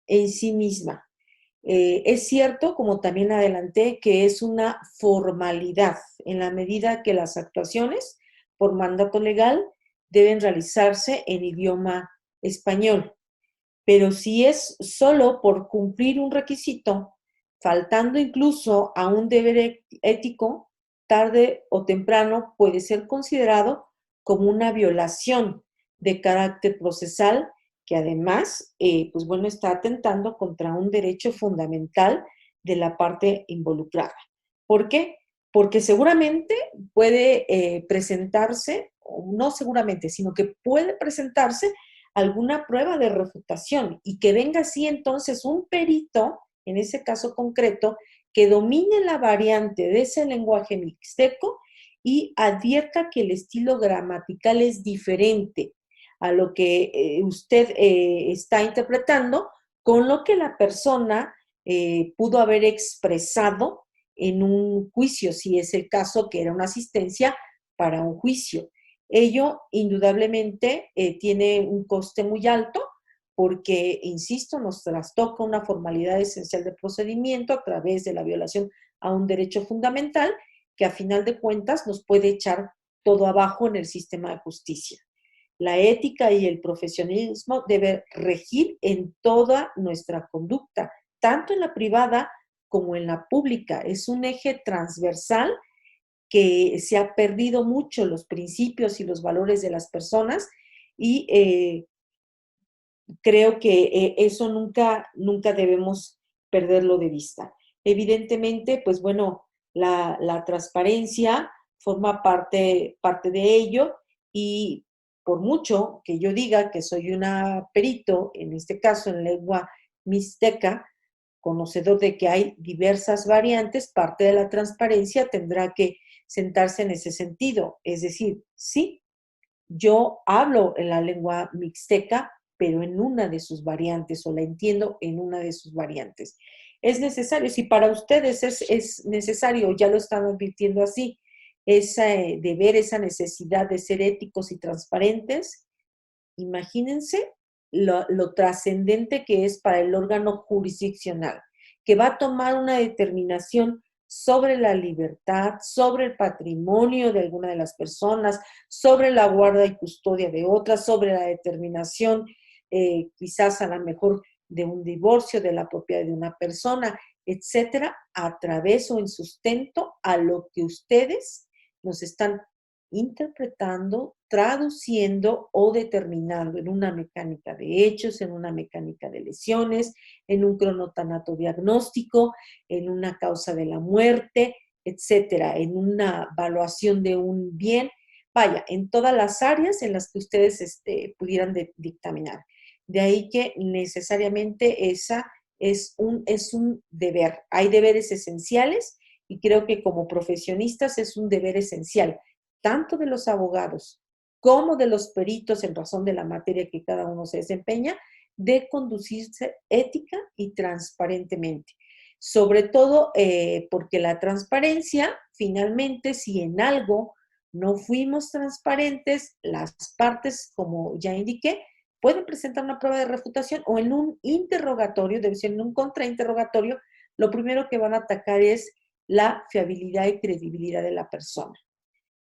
en sí misma. Es cierto, como también adelanté, que es una formalidad en la medida que las actuaciones por mandato legal deben realizarse en idioma español. Pero si es solo por cumplir un requisito, faltando incluso a un deber ético, tarde o temprano puede ser considerado como una violación de carácter procesal que además, pues bueno, está atentando contra un derecho fundamental de la parte involucrada. ¿Por qué? Porque seguramente puede presentarse, o no seguramente, sino que puede presentarse alguna prueba de refutación y que venga así entonces un perito, en ese caso concreto, que domine la variante de ese lenguaje mixteco y advierta que el estilo gramatical es diferente a lo que usted está interpretando con lo que la persona pudo haber expresado en un juicio, si es el caso que era una asistencia para un juicio. Ello indudablemente tiene un coste muy alto porque, insisto, nos trastoca una formalidad esencial de procedimiento a través de la violación a un derecho fundamental que a final de cuentas nos puede echar todo abajo en el sistema de justicia. La ética y el profesionalismo deben regir en toda nuestra conducta, tanto en la privada como en la pública. Es un eje transversal que se ha perdido mucho los principios y los valores de las personas y creo que eso nunca debemos perderlo de vista. Evidentemente, pues bueno, la transparencia forma parte de ello y por mucho que yo diga que soy una perito, en este caso en lengua mixteca, conocedor de que hay diversas variantes, parte de la transparencia tendrá que sentarse en ese sentido. Es decir, sí, yo hablo en la lengua mixteca, pero en una de sus variantes, o la entiendo en una de sus variantes. Es necesario, si para ustedes es necesario, ya lo están advirtiendo así, de ver esa necesidad de ser éticos y transparentes, imagínense lo trascendente que es para el órgano jurisdiccional, que va a tomar una determinación sobre la libertad, sobre el patrimonio de alguna de las personas, sobre la guarda y custodia de otras, sobre la determinación quizás a lo mejor de un divorcio, de la propiedad de una persona, etcétera, a través o en sustento a lo que ustedes nos están interpretando, traduciendo o determinando en una mecánica de hechos, en una mecánica de lesiones, en un cronotanatodiagnóstico, en una causa de la muerte, etcétera, en una evaluación de un bien, vaya, en todas las áreas en las que ustedes pudieran dictaminar. De ahí que necesariamente esa es un deber. Hay deberes esenciales y creo que como profesionistas es un deber esencial, tanto de los abogados como de los peritos en razón de la materia que cada uno se desempeña, de conducirse ética y transparentemente. Sobre todo porque la transparencia, finalmente, si en algo no fuimos transparentes, las partes, como ya indiqué, pueden presentar una prueba de refutación o en un interrogatorio, debe ser en un contrainterrogatorio, lo primero que van a atacar es la fiabilidad y credibilidad de la persona.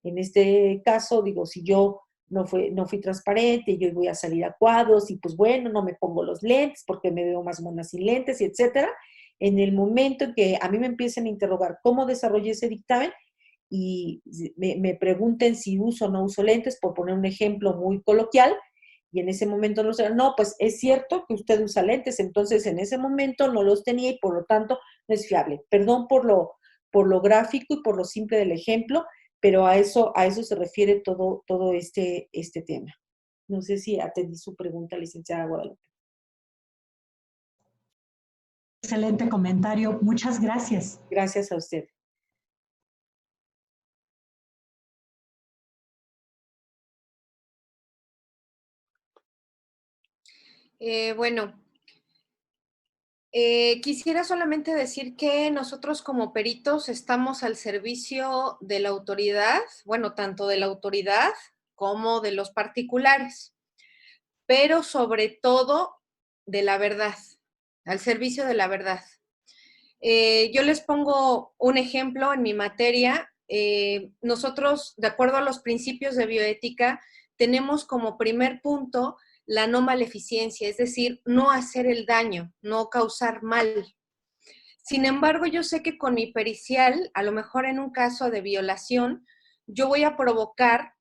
En este caso, digo, si yo no fui transparente, yo voy a salir a cuadros y pues bueno, no me pongo los lentes porque me veo más mona sin lentes y etcétera. En el momento en que a mí me empiecen a interrogar cómo desarrollé ese dictamen y me pregunten si uso o no uso lentes, por poner un ejemplo muy coloquial, y en ese momento no, pues es cierto que usted usa lentes, entonces en ese momento no los tenía y por lo tanto no es fiable. Perdón por lo gráfico y por lo simple del ejemplo, pero a eso se refiere todo este tema. No sé si atendí su pregunta, licenciada Guadalupe. Excelente comentario. Muchas gracias. Gracias a usted. Bueno, quisiera solamente decir que nosotros como peritos estamos al servicio de la autoridad, bueno, tanto de la autoridad como de los particulares, pero sobre todo de la verdad, al servicio de la verdad. Yo les pongo un ejemplo en mi materia. Nosotros, de acuerdo a los principios de bioética, tenemos como primer punto la no maleficencia, es decir, no hacer el daño, no causar mal. Sin embargo, yo sé que con mi pericial, a lo mejor en un caso de violación, yo voy a provocar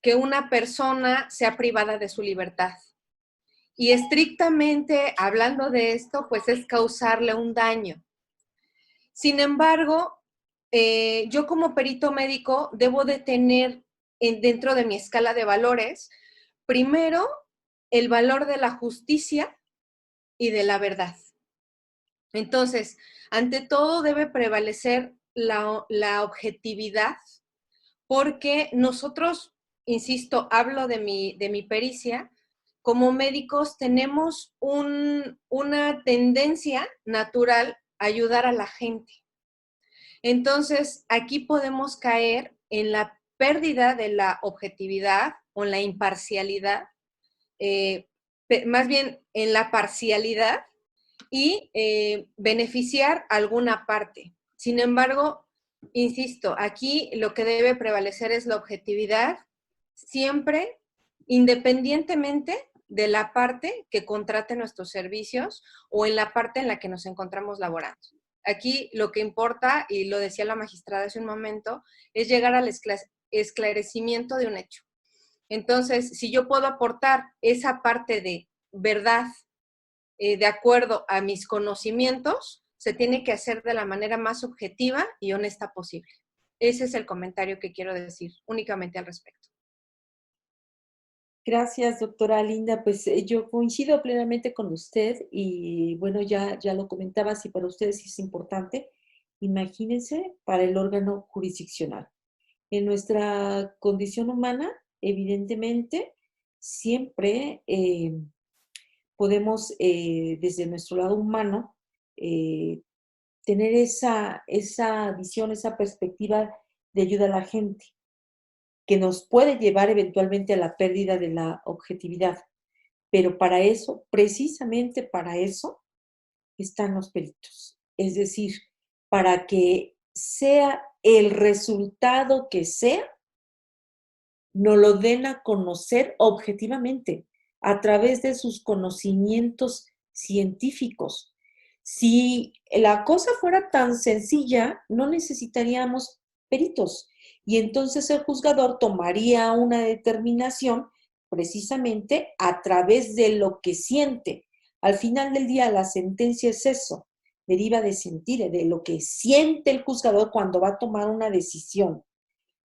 que una persona sea privada de su libertad. Y estrictamente hablando de esto, pues es causarle un daño. Sin embargo, yo como perito médico debo de tener dentro de mi escala de valores, primero, el valor de la justicia y de la verdad. Entonces, ante todo debe prevalecer la objetividad, porque nosotros, insisto, hablo de mi pericia, como médicos tenemos una tendencia natural a ayudar a la gente. Entonces, aquí podemos caer en la pérdida de la objetividad o en la imparcialidad, más bien en la parcialidad y beneficiar alguna parte. Sin embargo, insisto, aquí lo que debe prevalecer es la objetividad, siempre independientemente de la parte que contrate nuestros servicios o en la parte en la que nos encontramos laborando. Aquí lo que importa, y lo decía la magistrada hace un momento, es llegar al esclarecimiento de un hecho. Entonces, si yo puedo aportar esa parte de verdad de acuerdo a mis conocimientos, se tiene que hacer de la manera más objetiva y honesta posible. Ese es el comentario que quiero decir únicamente al respecto. Gracias, doctora Linda. Pues yo coincido plenamente con usted y bueno, ya lo comentaba, si para ustedes es importante, imagínense para el órgano jurisdiccional. En nuestra condición humana, evidentemente, siempre podemos, desde nuestro lado humano, tener esa visión, esa perspectiva de ayuda a la gente, que nos puede llevar eventualmente a la pérdida de la objetividad. Pero para eso, precisamente para eso, están los peritos. Es decir, para que sea el resultado que sea, nos lo den a conocer objetivamente, a través de sus conocimientos científicos. Si la cosa fuera tan sencilla, no necesitaríamos peritos. Y entonces el juzgador tomaría una determinación precisamente a través de lo que siente. Al final del día la sentencia es eso, deriva de sentir, de lo que siente el juzgador cuando va a tomar una decisión.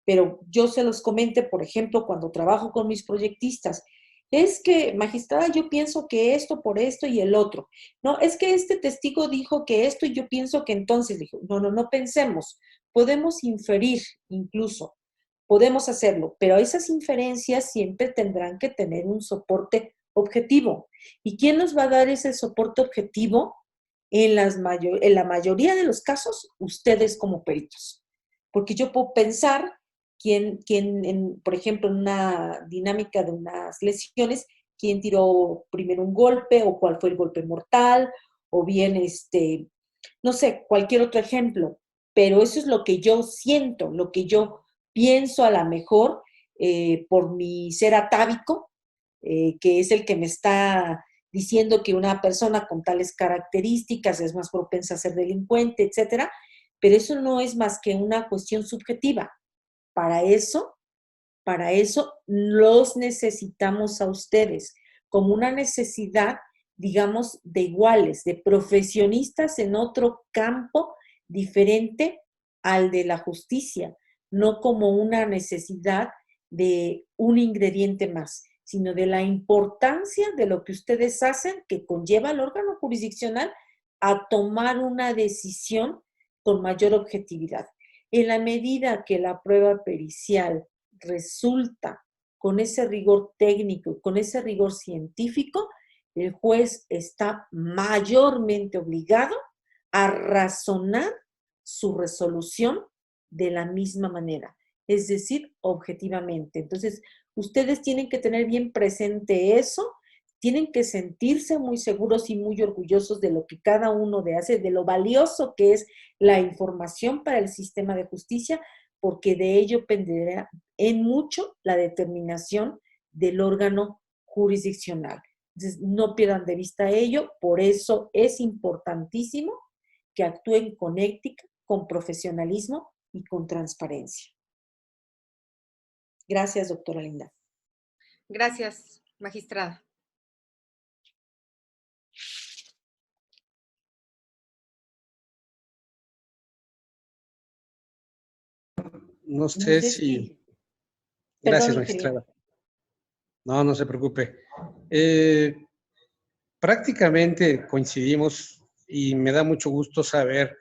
Pero yo se los comente, por ejemplo, cuando trabajo con mis proyectistas, es que, magistrada, yo pienso que esto por esto y el otro. No, es que este testigo dijo que esto y yo pienso que entonces, dijo, no pensemos. Podemos inferir incluso, podemos hacerlo, pero esas inferencias siempre tendrán que tener un soporte objetivo. ¿Y quién nos va a dar ese soporte objetivo? En la mayoría de los casos, ustedes como peritos. Porque yo puedo pensar por ejemplo, en una dinámica de unas lesiones, quién tiró primero un golpe o cuál fue el golpe mortal, o bien, no sé, cualquier otro ejemplo. Pero eso es lo que yo siento, lo que yo pienso a lo mejor por mi ser atávico, que es el que me está diciendo que una persona con tales características es más propensa a ser delincuente, etcétera. Pero eso no es más que una cuestión subjetiva. Para eso los necesitamos a ustedes como una necesidad, digamos, de iguales, de profesionistas en otro campo diferente al de la justicia, no como una necesidad de un ingrediente más, sino de la importancia de lo que ustedes hacen que conlleva al órgano jurisdiccional a tomar una decisión con mayor objetividad. En la medida que la prueba pericial resulta con ese rigor técnico, con ese rigor científico, el juez está mayormente obligado a razonar su resolución de la misma manera, es decir, objetivamente. Entonces, ustedes tienen que tener bien presente eso, tienen que sentirse muy seguros y muy orgullosos de lo que cada uno hace, de lo valioso que es la información para el sistema de justicia, porque de ello dependerá en mucho la determinación del órgano jurisdiccional. Entonces, no pierdan de vista ello, por eso es importantísimo que actúen con ética, con profesionalismo y con transparencia. Gracias, doctora Linda. Gracias, magistrada. No sé si... Gracias, magistrada. No se preocupe. Prácticamente coincidimos y me da mucho gusto saber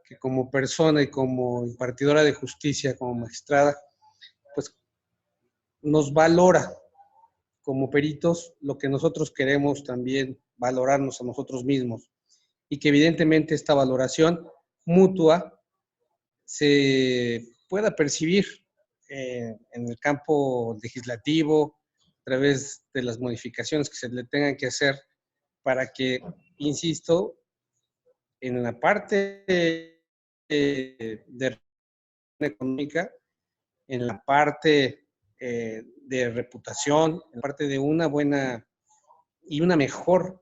que como persona y como impartidora de justicia, como magistrada, pues nos valora como peritos lo que nosotros queremos también valorarnos a nosotros mismos y que evidentemente esta valoración mutua se pueda percibir en el campo legislativo a través de las modificaciones que se le tengan que hacer para que, insisto, en la parte de económica, en la parte de reputación, en la parte de una buena y una mejor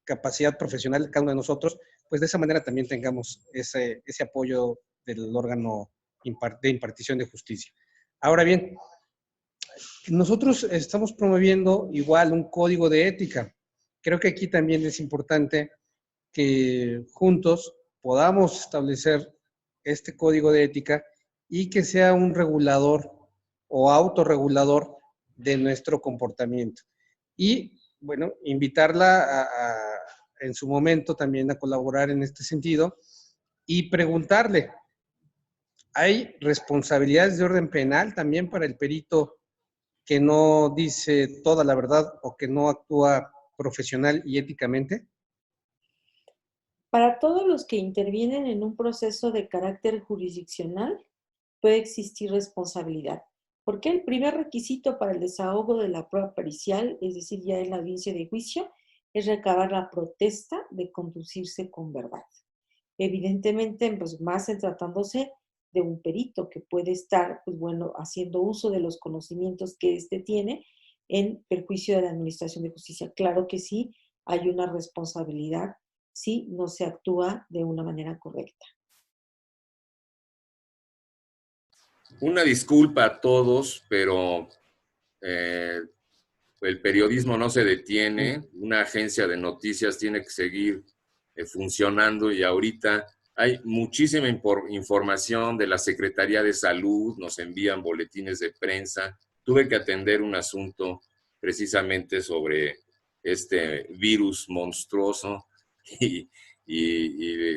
capacidad profesional de cada uno de nosotros, pues de esa manera también tengamos ese apoyo del órgano de impartición de justicia. Ahora bien, nosotros estamos promoviendo igual un código de ética. Creo que aquí también es importante que juntos podamos establecer este código de ética y que sea un regulador o autorregulador de nuestro comportamiento. Y, bueno, invitarla en su momento también a colaborar en este sentido y preguntarle, ¿hay responsabilidades de orden penal también para el perito que no dice toda la verdad o que no actúa profesional y éticamente? Para todos los que intervienen en un proceso de carácter jurisdiccional, puede existir responsabilidad. Porque el primer requisito para el desahogo de la prueba pericial, es decir, ya en la audiencia de juicio, es recabar la protesta de conducirse con verdad. Evidentemente, pues más en tratándose de un perito que puede estar, pues bueno, haciendo uso de los conocimientos que éste tiene en perjuicio de la administración de justicia. Claro que sí, hay una responsabilidad si no se actúa de una manera correcta. Una disculpa a todos, pero el periodismo no se detiene. Una agencia de noticias tiene que seguir funcionando y ahorita hay muchísima información de la Secretaría de Salud, nos envían boletines de prensa. Tuve que atender un asunto precisamente sobre este virus monstruoso y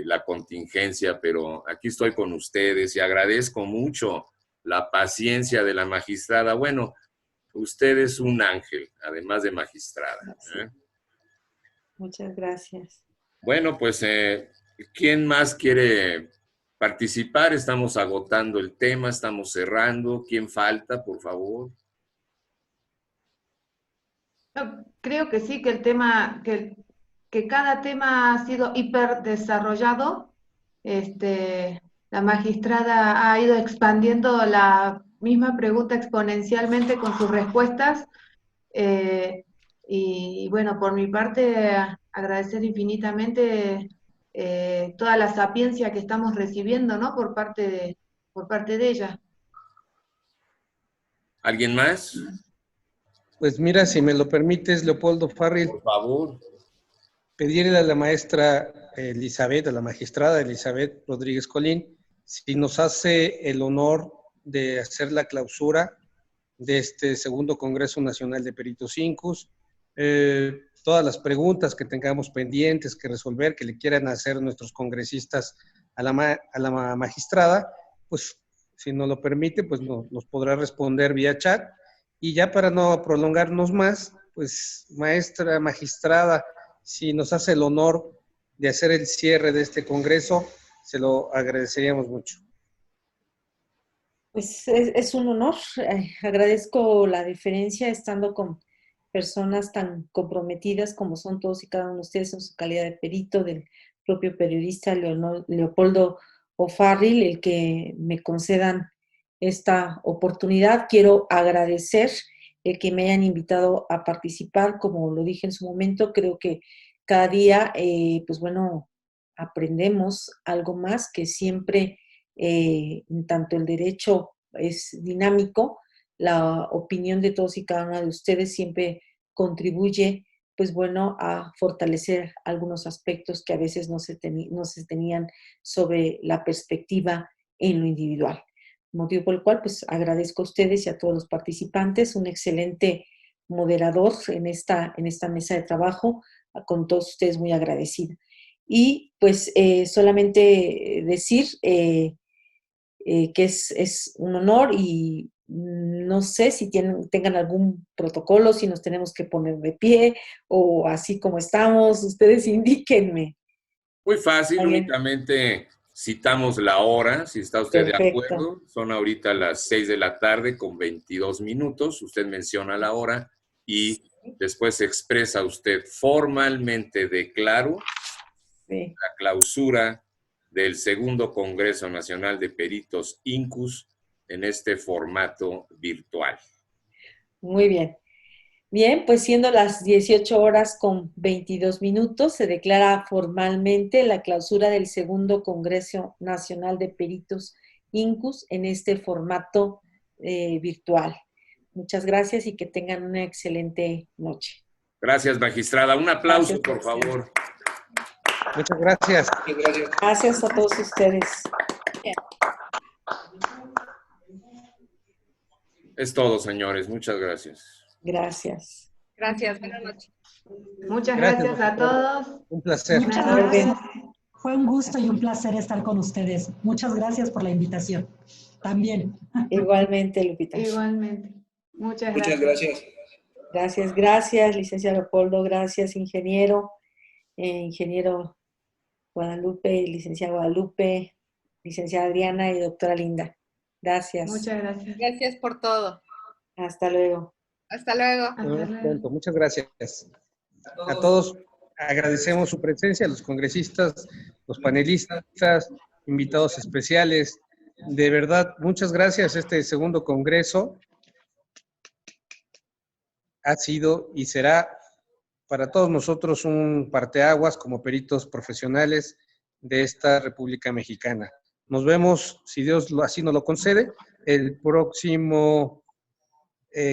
la contingencia, pero aquí estoy con ustedes y agradezco mucho la paciencia de la magistrada. Bueno, usted es un ángel, además de magistrada. Muchas gracias. Bueno, pues, ¿quién más quiere participar? Estamos agotando el tema, estamos cerrando. ¿Quién falta, por favor? Yo creo que sí, que el tema, que cada tema ha sido hiper desarrollado. La magistrada ha ido expandiendo la misma pregunta exponencialmente con sus respuestas. Y bueno, por mi parte, agradecer infinitamente toda la sapiencia que estamos recibiendo, ¿no? Por parte de ella. ¿Alguien más? Pues mira, si me lo permites, Leopoldo Farril, Por favor. pedirle a la maestra Elizabeth, a la magistrada Elizabeth Rodríguez Colín, si nos hace el honor de hacer la clausura de este segundo Congreso Nacional de Peritos Incus. Todas las preguntas que tengamos pendientes que resolver, que le quieran hacer nuestros congresistas a la magistrada, pues si nos lo permite, pues nos podrá responder vía chat. Y ya para no prolongarnos más, pues maestra, magistrada, si nos hace el honor de hacer el cierre de este congreso, se lo agradeceríamos mucho. Pues es un honor. Agradezco la deferencia estando con personas tan comprometidas como son todos y cada uno de ustedes en su calidad de perito, del propio periodista Leopoldo O'Farrill, el que me concedan esta oportunidad. Quiero agradecer el que me hayan invitado a participar. Como lo dije en su momento, creo que cada día, pues bueno, aprendemos algo más, que siempre, en tanto el derecho es dinámico, la opinión de todos y cada uno de ustedes siempre contribuye, pues bueno, a fortalecer algunos aspectos que a veces no se tenían sobre la perspectiva en lo individual. Motivo por el cual, pues agradezco a ustedes y a todos los participantes, un excelente moderador en esta mesa de trabajo, con todos ustedes muy agradecida. Y pues solamente decir que es un honor y no sé si tengan algún protocolo, si nos tenemos que poner de pie o así como estamos, ustedes indíquenme. Muy fácil, únicamente citamos la hora, si está usted Perfecto. de acuerdo. Son ahorita las 6 de la tarde con 22 minutos. Usted menciona la hora y después expresa usted formalmente, declaro la clausura del segundo Congreso Nacional de Peritos Incus en este formato virtual. Muy bien. Bien, pues siendo las 18 horas con 22 minutos, se declara formalmente la clausura del segundo Congreso Nacional de Peritos Incus en este formato virtual. Muchas gracias y que tengan una excelente noche. Gracias, magistrada. Un aplauso, Gracias, por favor. Muchas gracias. Gracias a todos ustedes. Es todo, señores. Muchas gracias. Gracias. Gracias, buenas noches. Muchas gracias a todos. Un placer. Muchas gracias. Fue un gusto y un placer estar con ustedes. Muchas gracias por la invitación. También. Igualmente, Lupita. Igualmente. Muchas Muchas gracias. gracias. Gracias, licenciado Leopoldo. Gracias, ingeniero. Ingeniero Guadalupe, licenciada Guadalupe, licenciada Adriana y doctora Linda. Gracias. Muchas gracias. Gracias por todo. Hasta luego. Hasta luego. Hasta Nos vemos luego. pronto. Muchas gracias. A todos agradecemos su presencia, los congresistas, los panelistas, invitados especiales. De verdad, muchas gracias. Este segundo congreso ha sido y será para todos nosotros un parteaguas como peritos profesionales de esta República Mexicana. Nos vemos, si Dios así nos lo concede, El próximo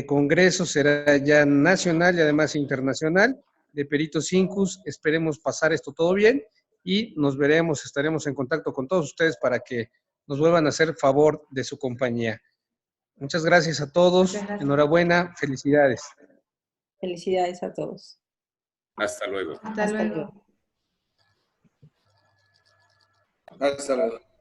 congreso será ya nacional y además internacional de Peritos Incus. Esperemos pasar esto todo bien y nos veremos, estaremos en contacto con todos ustedes para que nos vuelvan a hacer favor de su compañía. Muchas gracias a todos. Muchas gracias. Enhorabuena. Felicidades. Felicidades a todos. Hasta luego. Hasta Hasta luego. luego. Hasta luego.